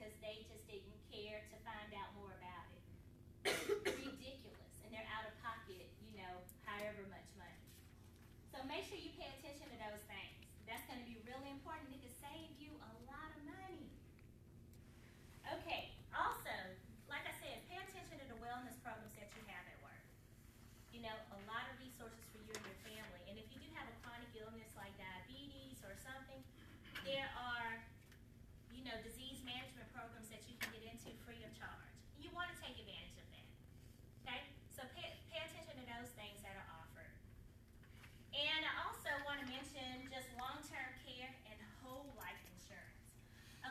because they just didn't care to find out more about it. Ridiculous, and they're out of pocket, however much money. So make sure you pay attention to those things. That's going to be really important. It could save you a lot of money. Okay, also, like I said, pay attention to the wellness programs that you have at work. A lot of resources for you and your family. And if you do have a chronic illness like diabetes or something, there are, disease management programs that you can get into free of charge. You want to take advantage of that. Okay? So pay attention to those things that are offered. And I also want to mention just long-term care and whole life insurance.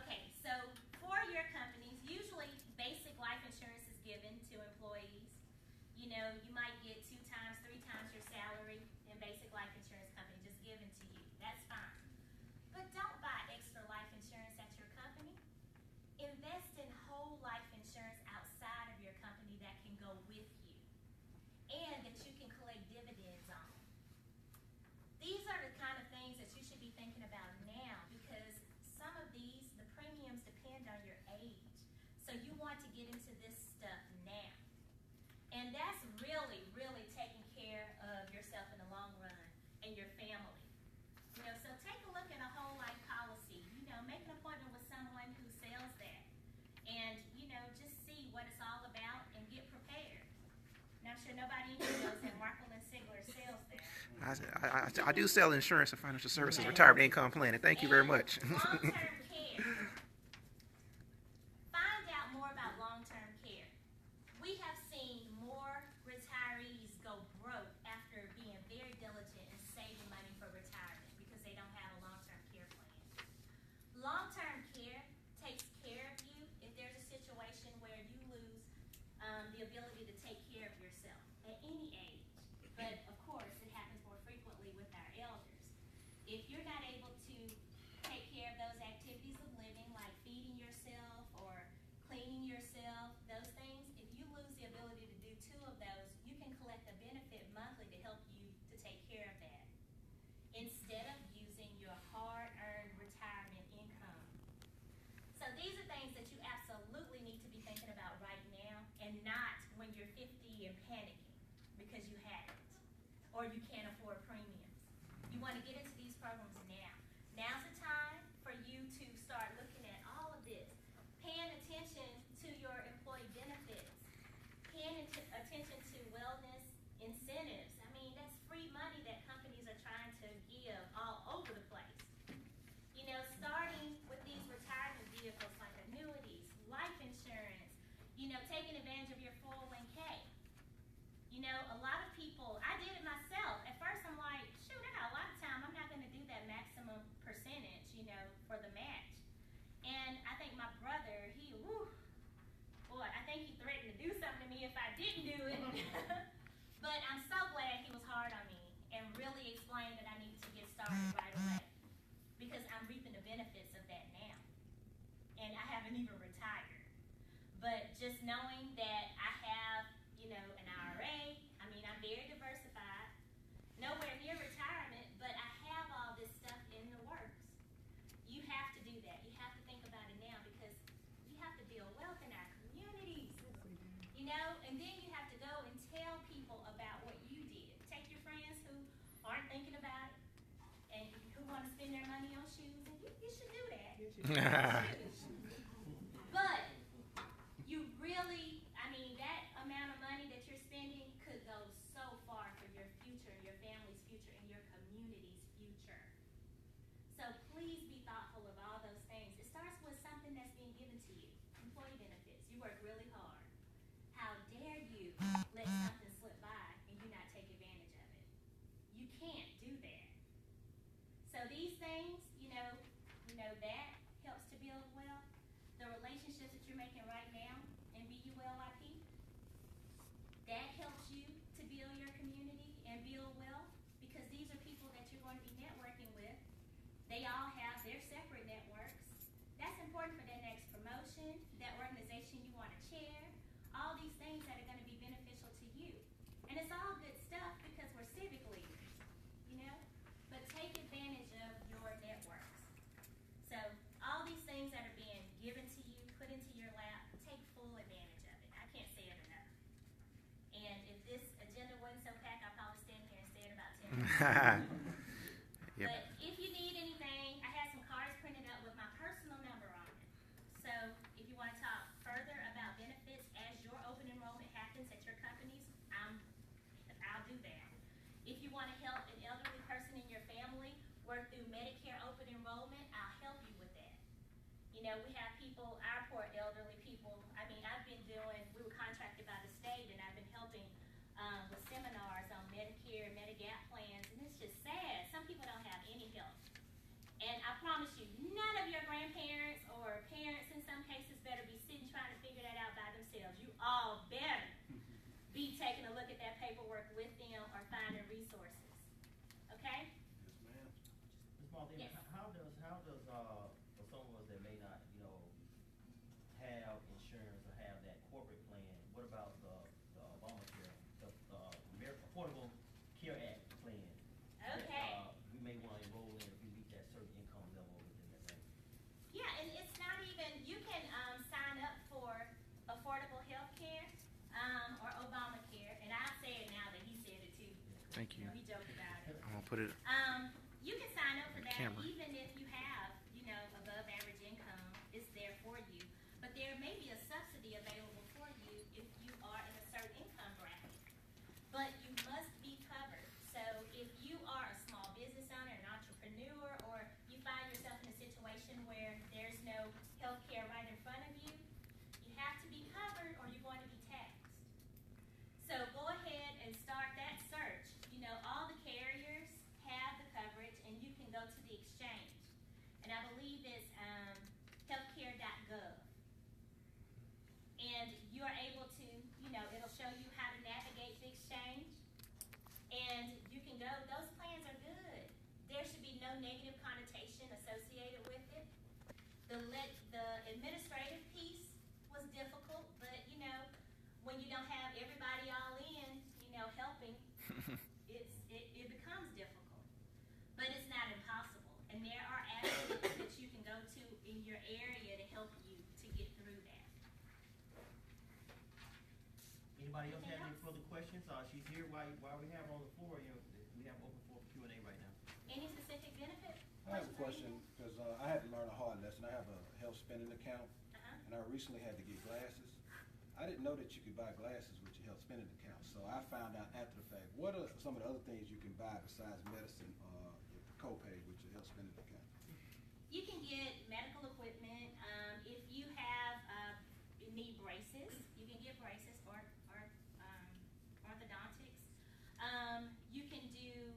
Okay, so for your companies, usually basic life insurance is given to employees. You might get 2 times, 3 times your salary in basic life insurance company just given to you. That's fine. But don't buy extra life insurance at your company. Invest in whole life insurance outside of your company that can go with you and that you can collect dividends on. These are the kind of things that you should be thinking about now, because some of these, the premiums depend on your age. So you want to get into this stuff now. And that's really, really taking care of yourself in the long run and your family. So take a look at a whole life policy. Make an appointment with someone who sells that. And, just see what it's all about and get prepared. Now, I'm sure nobody here knows that Markle & Sigler sells that. I do sell insurance and financial services, retirement income planning. Thank you very much. Long-term care. Find out more about long-term care. We have seen more retirees go broke after being very diligent and saving money for retirement because they don't have a long-term care plan. Long-term care takes care of you if there's a situation where you lose the ability to take care of yourself at any age. But of course, it happens more frequently with our elders. If you're not able to take care of those activities of living, like feeding yourself or cleaning yourself, those things, if you lose the ability to do 2 of those, you can collect a benefit monthly to help you to take care of that, instead of using your hard-earned retirement income. So these are things that you absolutely need to be thinking about right now, and not when you're 50 and panicking because you haven't, or you can't afford premiums. You want to get into these programs now. Now's the time for you to start looking at all of this, paying attention to your employee benefits, paying attention to wellness incentives. I mean, that's free money that companies are trying to give all over the place. Starting with these retirement vehicles like annuities, life insurance, taking advantage of your 401k. A lot of people, I did it myself. At first I'm like, shoot, I got a lot of time. I'm not going to do that maximum percentage, for the match. And I think my brother, I think he threatened to do something to me if I didn't do it. But I'm so glad he was hard on me and really explained that I needed to get started right away, because I'm reaping the benefits of that now. And I haven't even retired. But just knowing that I have, an IRA, I'm very diversified, nowhere near retirement, but I have all this stuff in the works. You have to do that. You have to think about it now, because you have to build wealth in our communities. And then you have to go and tell people about what you did. Take your friends who aren't thinking about it and who want to spend their money on shoes, and you should do that. But you really, that amount of money that you're spending could go so far for your future, your family's future, and your community's future. So please be thoughtful of all those things. It starts with something that's being given to you, employee benefits. You work really hard. How dare you let something slip by and you not take advantage of it? You can't do that. So these things, that helps to build wealth. The relationships that you're making right now in BULYP, that helps you to build your community and build wealth, because these are people that you're going to be networking with. They all have their separate networks. That's important for that next promotion, that organization you want to chair, all these things that are going to be beneficial to you. And it's all good stuff because we're civic leaders, but take advantage of your networks. So all these things that are being given to you, put Yep. But if you need anything, I have some cards printed up with my personal number on it. So if you want to talk further about benefits as your open enrollment happens at your companies, I'll do that. If you want to help an elderly person in your family work through Medicare open enrollment, I'll help you with that. You know, we have people, our poor elderly people, I mean, we were contracted by the state, and I've been helping with seminars on Medicare, Medigap plans, and it's just sad. Some people don't have any help. And I promise you, none of your grandparents or parents in some cases better be sitting trying to figure that out by themselves. You all better be taking a look at that paperwork with them or finding resources. Okay? Yes, ma'am. Ms. Martha, Yes. how does for some of us that may not, have insurance or have that corporate plan, what about the Obamacare, the Affordable Care Act plan? Okay. That, we may want to enroll in if we meet that certain income level within that thing. Yeah, and it's not even, you can sign up for affordable health care or Obamacare, and I'll say it now that he said it too. Thank you. He joked about it. I'm gonna put it. You can sign up for that Camera. even if you have, above average income. It's there for you. But there may be a subsidy available for you if you are in a certain income bracket. But you must be covered. So if you are a small business owner, an entrepreneur, or you find yourself in a situation where there's no health care right in front of you, you have to be covered or you're going to be taxed. So go ahead and start that search. All the carriers have the coverage, and you can go to the exchange. And I believe it's healthcare.gov. And you're able to, it'll show you how to navigate the exchange. And you can go, those plans are good. There should be no negative connotation associated with it. The administrative piece was difficult, but when you don't have everybody all in, helping, it becomes difficult. But it's not impossible. And there are avenues that you can go to in your area to help you to get through that. Anybody else have any further questions? She's here while we have her on the floor. We have open for Q&A right now. Any specific benefit? I have a question, because I had to learn a hard lesson. I have a health spending account, and I recently had to get glasses. I didn't know that you could buy glasses with your health spending account, so I found out after the fact. What are some of the other things you can buy besides medicine or the copay with your health spending account? You can get medical equipment. If you need braces, you can get braces or orthodontics. You can do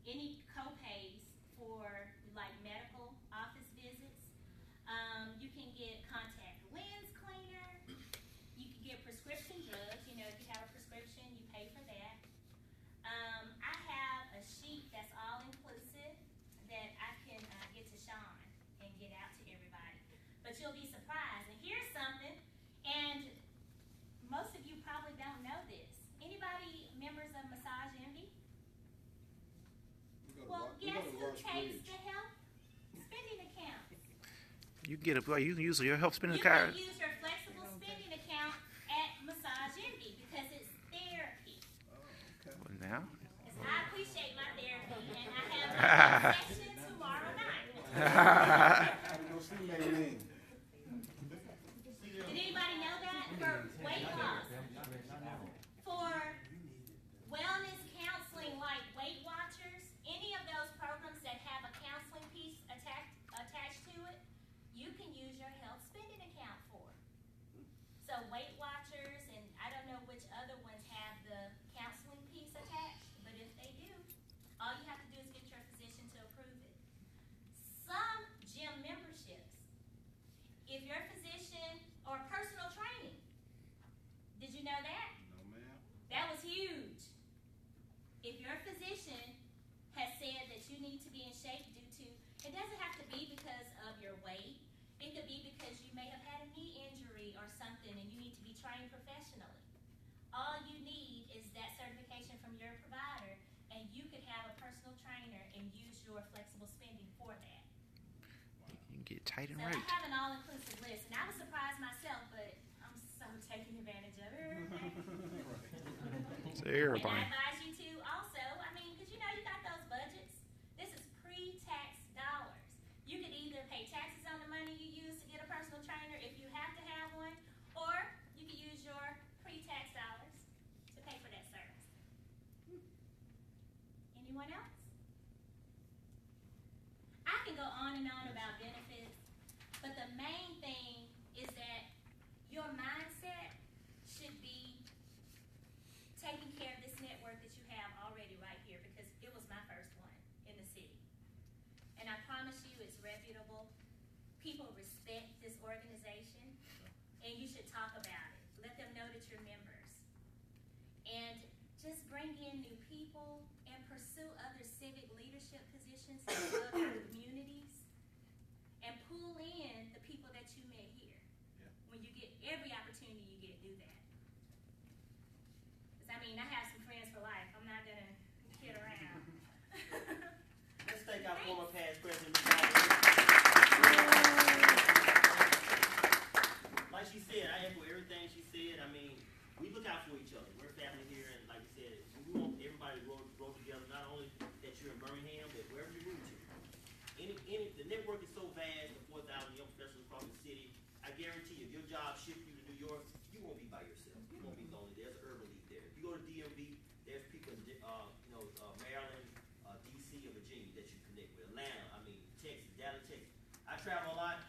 any copays for like medical office visits. You can get contact lens cleaner. You can get prescription drugs. If you have a prescription, you pay for that. I have a sheet that's all inclusive that I can get to Sean and get out to everybody. But you'll be surprised. And here's something, and most of you probably don't know this. Anybody members of Massage Envy? Well, guess who takes the health spending account? You can use your health spending You card. can use your flexible spending account at Massage Envy because it's therapy. Well, now. I appreciate my therapy, and I have my session tomorrow night. Did anybody know that? For weight loss, for wellness counseling like Weight Watchers, any of those programs that have a counseling piece attached to it, you can use your health spending account for. So Weight Watchers, and I don't know which other ones have the counseling piece attached, but if they do, all you have to do is get your physician to approve it. Some gym memberships, if your physician or personal training, did you know that? No, ma'am. That was huge. If your physician has said that you need to be in shape due to, it doesn't have to be because of your weight. It could be because you may have had a knee injury or something and you need to be trained professionally. All you need is that certification from your provider, and you could have a personal trainer and use your flexible spending for that. You can get tight and So right. I have an all-inclusive list, and I was surprised myself, but I'm so taking advantage of it. So everybody. And I advise you to also, because you got Anyone else? I can go on and on about benefits, but the main thing is that your mindset should be taking care of this network that you have already right here, because it was my first one in the city. And I promise you it's reputable. People respect this organization, and you should talk about it. Let them know that you're members. And just bring in new people and pursue other civic leadership positions in other communities, and pull in the people that you met here. Yeah. When you get every opportunity you get, do that. Because I mean, I have some friends for life. I'm not gonna kid around. Let's thank our former past president. Like she said, I echo everything she said. I mean, we look out for each other. We're family here, and like you said, we want everybody to grow together. Not only that you're in Birmingham, but wherever you move to. The network is so vast, the 4,000 young professionals across the city. I guarantee you, if your job shifts you to New York, you won't be by yourself. You won't be lonely. There's an urban league there. If you go to DMV, there's people in Maryland, DC, or Virginia that you connect with. Atlanta, I mean, Texas, Dallas, Texas. I travel a lot,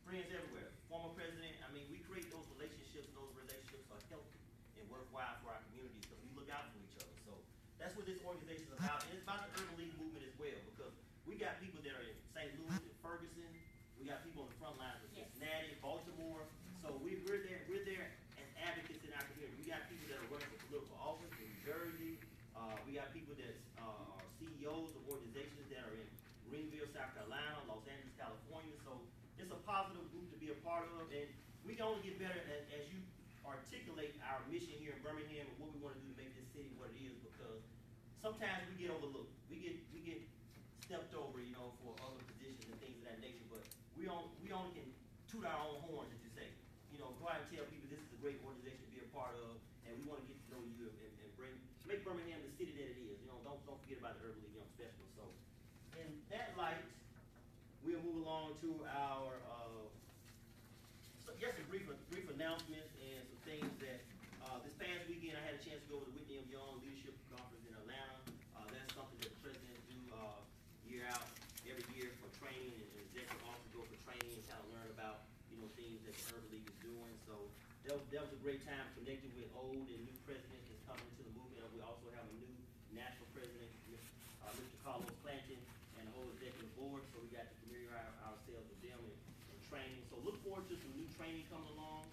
friends everywhere. Former president, I mean, we create those relationships, and those relationships are healthy and worthwhile for our communities because we look out for each other. So that's what this organization is about. And it's about the urban league movement as well, because we got people that are in St. Louis and Ferguson. We got people on the front lines of Cincinnati, Baltimore. So we're there as advocates in our community. We got people that are running for political office in New Jersey. We got people that are CEOs of organizations that are in Greenville, South Carolina, Los Angeles, California. So it's a positive group to be a part of, and we can only get better as you articulate our mission here in Birmingham and what we want to do to make this city what it is, because sometimes we get overlooked. We get stepped over, for other positions and things of that nature, but we only can toot our own horns, as you say. Go out and tell people this is a great organization to be a part of, and we want to get to know you and make Birmingham the city that it is. Don't forget about the Urban League Young Professionals. So in that light, we'll move along to our some brief announcements and some things that this past weekend I had a chance to go to the Whitney M. Young Leadership Conference in Atlanta. That's something that the presidents do year out, every year for training, and executive officers go for training and kind of learn about things that the Urban League is doing. So that was a great time connecting with old and new presidents that's coming into the movement. We also have a new national president, Mr. Carlos Clanton, and the whole executive board. So we got to familiarize ourselves with them and training. So look forward to some new training coming along.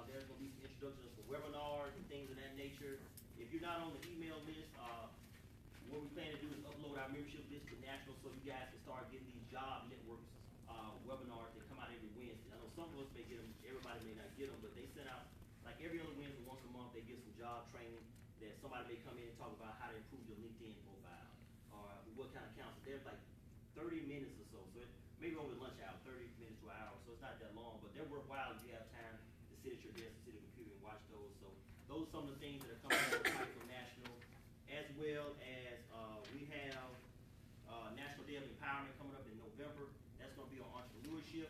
There's going to be some introductions for webinars and things of that nature. If you're not on the email list, what we plan to do is upload our membership list to national, so you guys can start getting these job networks webinars that come out every Wednesday. I know some of us may get them, everybody may not get them, but they send out like every other Wednesday, once a month. They give some job training that somebody may come in and talk about how to improve your LinkedIn profile or what kind of counseling. There's like 30 minutes or so, so maybe over lunch hour, 30 minutes to an hour, so it's not that long, but they're worthwhile if you have time to sit at your desk, sit at a computer and watch those. So those are some of the things that are coming out from national, as well as we have National Day of Empowerment coming up in November. That's going to be on entrepreneurship.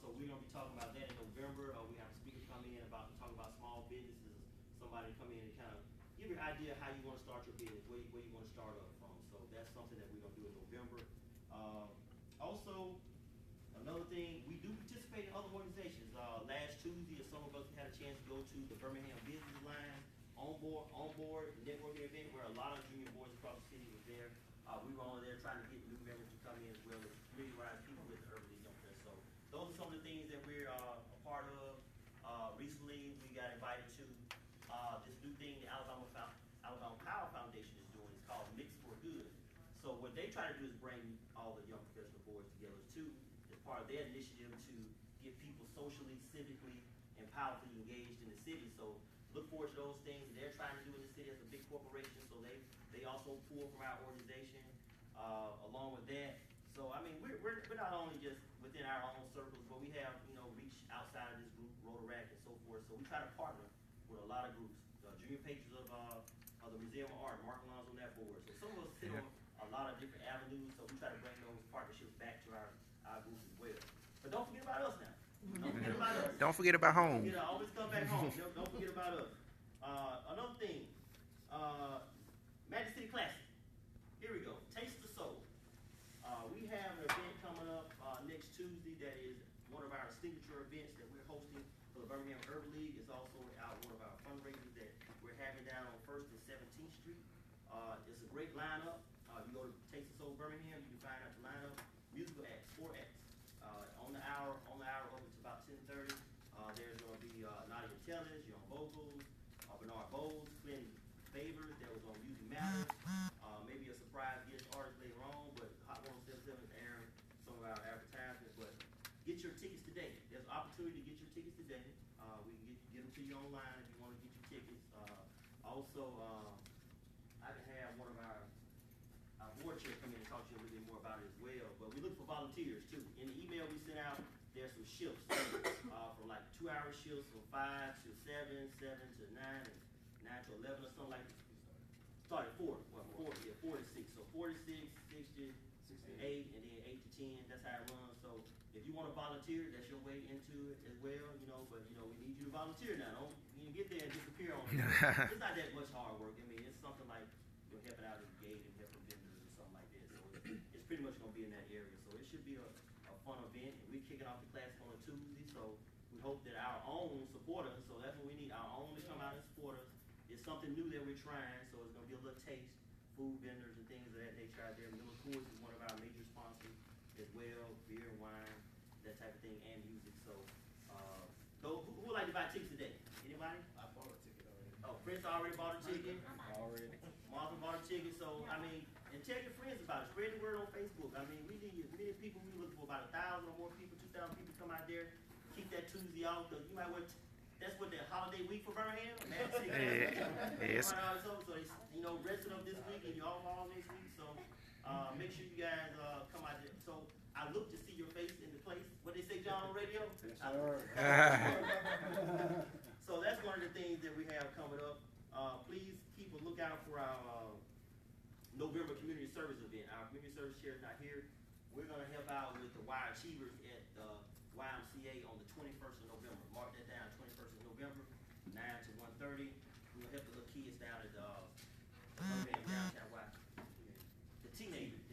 So we're going to be talking about that in November. We have a speaker come in talk about small businesses. Somebody come in and kind of give you an idea of how you want to start your business, where you want to start up from. So that's something that we're going to do in November. Also, another thing, we do participate in other organizations. Last Tuesday, some of us had a chance to go to the Birmingham Business Alliance on-board networking event where a lot of junior boys across the city were there. We were on there trying to get new members to come in as well as familiarize people with the Urban League Young Professionals. So those are some of the things that we're a part of. Recently, we got invited to this new thing the Alabama Power Foundation is doing. It's called Mix for Good. So what they try to do is bring all the young professional boards together too, as part of their initiative to get people socially, civically, and powerfully engaged in the city. So look forward to those things they're trying to do in the city as a big corporation. So they also pull from our organization along with that. So I mean, we're not only just within our own circles, but we have reach outside of this group, Rotaract and so forth. So we try to partner with a lot of groups. Junior Patrons of the Museum of Art, Mark Alon's on that board. So some of us sit on a lot of different avenues. So we try to bring those partnerships back to our groups as well. But don't forget about us now. Don't forget about us. Don't forget about home. Always come back home. Don't forget about us. Another thing, Magic City Classic. Here we go. signature events that we're hosting for the Birmingham Urban League. It's also one of our fundraisers that we're having down on 1st and 17th Street. It's a great lineup. You go to Taste of Soul Birmingham, you can find out the lineup. Musical acts, 4 acts. On the hour up to about 10:30. There's going to be Nadia Tellis, Young Vocals, Bernard Bowles, Clint Favors. There was on Music Matters. Maybe a surprise guest artist later on, but Hot 177 is airing some of our advertisements. But get your tickets today. There's an opportunity to get your tickets today. We can get them to you online if you want to get your tickets. Also, I can have one of our board chair come in and talk to you a little bit more about it as well. But we look for volunteers too. In the email we sent out, there's some shifts from like 2-hour shifts from 5 to 7, 7 to 9, and 9 to 11 or something like that. Started 4 to 6. So 4 to 6, 6 to 8, and then 8 to 10. That's how it runs. So if you want to volunteer, that's your way into it as well. But we need you to volunteer now. Don't get there and disappear on it. It's not that much hard work. I mean, it's something like you're helping out at the gate and helping vendors or something like that. So it's pretty much going to be in that area. So it should be a fun event. And we're kicking off the class on a Tuesday. So we hope that our own support us. So that's what we need, our own to come out and support us. It's something new that we're trying. So it's going to be a little taste. Food vendors and things of that nature out there. Miller Coors is one of our major sponsors as well. Beer and wine, that type of thing, and music. So who would like to buy tickets today? Anybody? I bought a ticket already. Oh, Prince already bought a ticket. Already. Martha bought a ticket. So I mean, and tell your friends about it. Spread the word on Facebook. I mean, we need people. We look for about 1,000 or more people, 2,000 people come out there. Keep that Tuesday off because you might want. That's what the holiday week for Birmingham. Yes. So it's resting up this week and you're all next week. So make sure you guys come out there. So I look to see your face in the place. What they say, John, on radio? So that's one of the things that we have coming up. Please keep a lookout for our November community service event. Our community service chair is not here. We're going to help out with the Y Achievers at the YMCA on the 21st of November. Mark that down, 21st of November, 9 to 1:30. We're going to help the little kids down at downtown Y. The teenagers,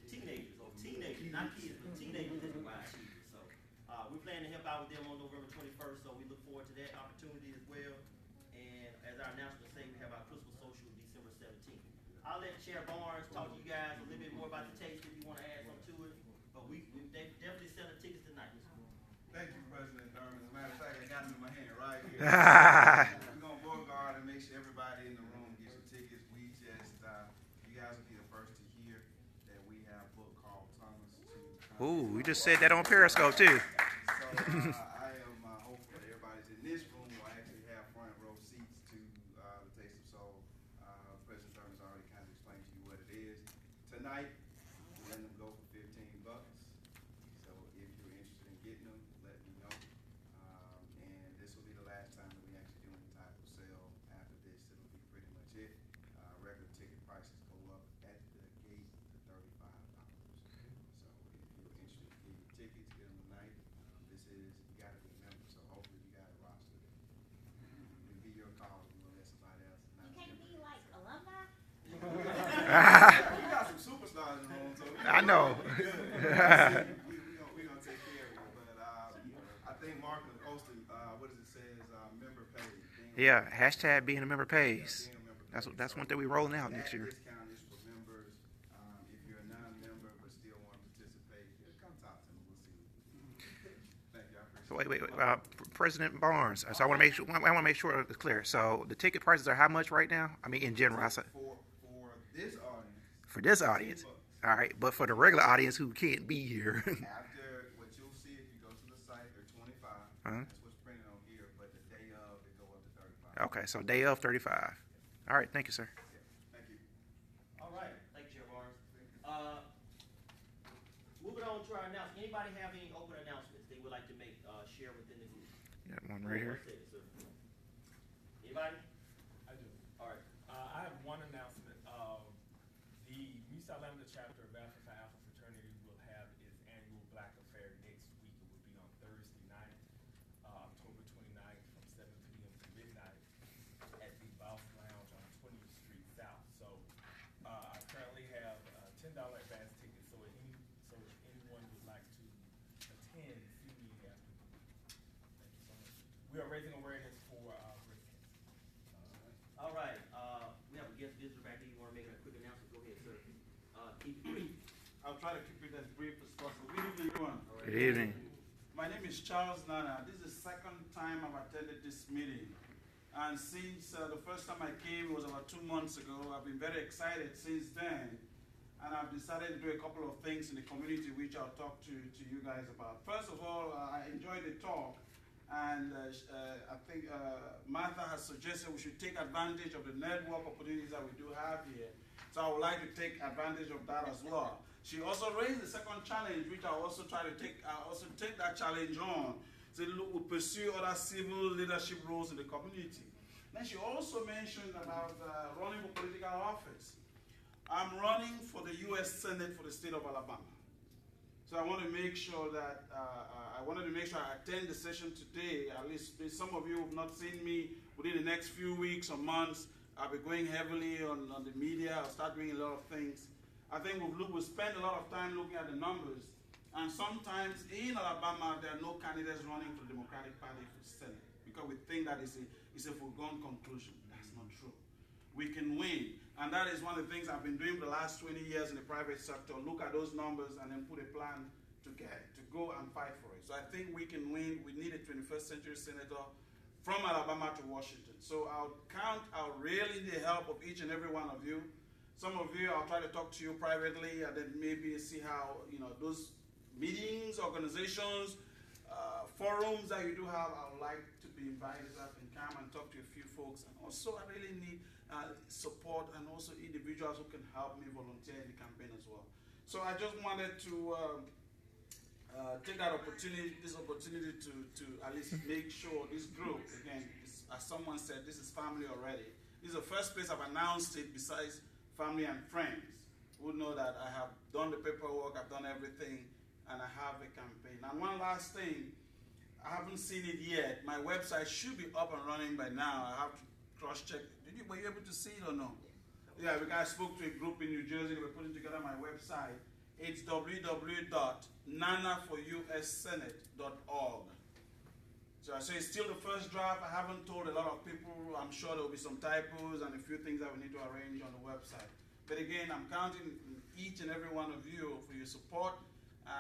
not kids, but teenagers at the Y Achievers. So we're planning to help out with them on November 21st, so we look forward to that opportunity as well. And as our announcement say, we have our Christmas social December 17th. I'll let Chair Barnes talk to you guys a little bit more about the taste if you want to add something to it. But they definitely selling tickets tonight. Thank you, President Thurman. As a matter of fact, I got them in my hand right here. We're going to work hard and make sure everybody in the room gets your tickets. We just, you guys will be the first to hear that we have booked Carl Thomas to Ooh, we just said that on Periscope too. So I am hopeful that everybody's in this room will actually have front row seats to the Taste of Soul. President Thurman's already kind of explained to you what it is. Tonight, we're letting them go for $15. So if you're interested in getting them, let me know. And this will be the last time that we actually do any type of sale. After this, it'll be pretty much it. Regular ticket prices go up at the gate to $35. So if you're interested in getting your tickets, get them tonight. You got to be a member, so hopefully you got a roster. It'll be your call if you want to let somebody else. You can't be like alumni. We got some superstars in the room, so I know. We're going to take care of you. But I think Mark and Austin, what does it say, is member page. Yeah, hashtag being a member pays. That's one thing we rolling out next year. Discount is for members. If you're a non-member but still want to participate, come talk to me. We'll see. Thank you. I appreciate So wait. President Barnes. So I want to make sure it's clear. So the ticket prices are how much right now? I mean, in general, I said For this audience. for this audience. All right, but for the regular audience who can't be here. After what you'll see if you go to the site, they're 25. Uh-huh. That's what's printed on here. But the day of, they go up to 35. Okay, so day of 35. All right, thank you, sir. Yeah, thank you. All right, thank you, Chair Barnes. Moving on to our announcements. Anybody have any open announcements they would like to make, share within the group? Got one right here. Anybody? I do. All right. I have one announcement. The Mu Psi Lambda chapter of Alpha Phi Alpha fraternity will have its annual Black Affair next week. It will be on Thursday night, October 29th from 7 p.m. to midnight at the Bounce Lounge on 20th Street South. So I currently have $10 advance tickets. So if anyone would like to attend, see me after we are raising awareness for breast cancer. All right, we have a guest visitor back here. You want to make a quick announcement? Go ahead, sir. Keep it brief. I'll try to keep it as brief as possible. Good evening, everyone. Good evening. My name is Charles Nana. This is the second time I've attended this meeting. And since the first time I came was about 2 months ago, I've been very excited since then. And I've decided to do a couple of things in the community which I'll talk to you guys about. First of all, I enjoyed the talk. And I think Martha has suggested we should take advantage of the network opportunities that we do have here. So I would like to take advantage of that as well. She also raised the second challenge, which I also try to take. I also take that challenge on. So look, we'll pursue other civil leadership roles in the community. Then she also mentioned about running for political office. I'm running for the U.S. Senate for the state of Alabama. So I want to make sure that I attend the session today. At least some of you have not seen me within the next few weeks or months. I'll be going heavily on the media. I'll start doing a lot of things. I think we'll spend a lot of time looking at the numbers. And sometimes in Alabama, there are no candidates running for the Democratic Party for Senate because we think that it's a foregone conclusion. That's not true. We can win. And that is one of the things I've been doing for the last 20 years in the private sector. Look at those numbers and then put a plan to go and fight for it. So I think we can win. We need a 21st century senator from Alabama to Washington. So I'll really need the help of each and every one of you. Some of you, I'll try to talk to you privately and then maybe see how, those meetings, organizations, forums that you do have, I would like to be invited up and come and talk to a few folks. And also, I really need support and also individuals who can help me volunteer in the campaign as well. So I just wanted to take that opportunity, to at least make sure this group, again, as someone said, this is family already. This is the first place I've announced it besides family and friends who know that I have done the paperwork, I've done everything, and I have a campaign. And one last thing, I haven't seen it yet. My website should be up and running by now. I have to cross-check. Were you able to see it or no? Yeah, because I spoke to a group in New Jersey. They were putting together my website. It's www.nanaforusssenate.org. So it's still the first draft. I haven't told a lot of people. I'm sure there will be some typos and a few things that we need to arrange on the website. But again, I'm counting on each and every one of you for your support,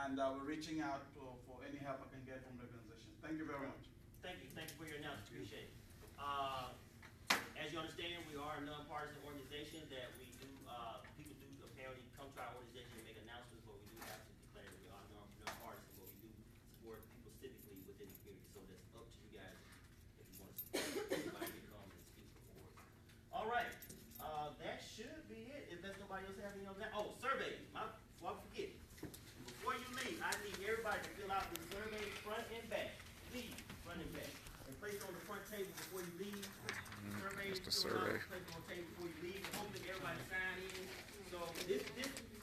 and we're reaching out for any help I can get from the organization. Thank you very much. Thank you for your announcement. Appreciate it. As you understand, we are a nonpartisan organization that we do, people do apparently come to our organization and make announcements, but we do have to declare that we are nonpartisan, but we do support people civically within the community. So that's up to you guys if you want to support anybody to come and speak before us. All right, that should be it. If there's nobody else having any other, survey. Before I forget, before you leave, I need everybody to fill out the survey front and back. Please, front and back. And place it on the front table before you leave. Just a survey. Place it on the table before you leave. And hopefully everybody sign in. So this,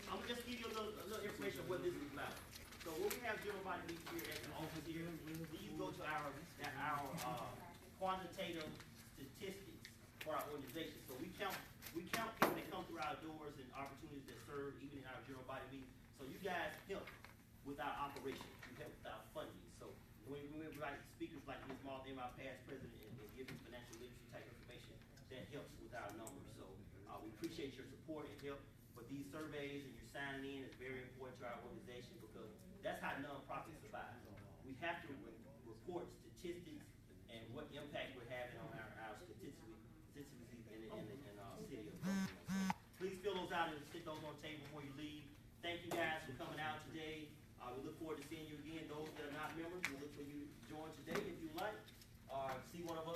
I'm gonna just give you a little information of what this is about. So when we have general body meetings here at the office here, these go to our quantitative statistics for our organization. So we count people that come through our doors and opportunities that serve even in our general body meeting. So you guys help with our operation. You help with our funding. So when we invite speakers like Ms. Martha Emmett, our past president, and give you financial literacy type information, that helps with our numbers. So we appreciate your support and help. But these surveys and your signing in is very important to our organization because that's how nonprofits survive. We have to report statistics and what impact we're having on our statistics in the city of Baltimore. So please fill those out and stick those on the table before you leave. Thank you guys for coming out today. We look forward to seeing you again. Those that are not members, we look for you to join today if you like, or see one of us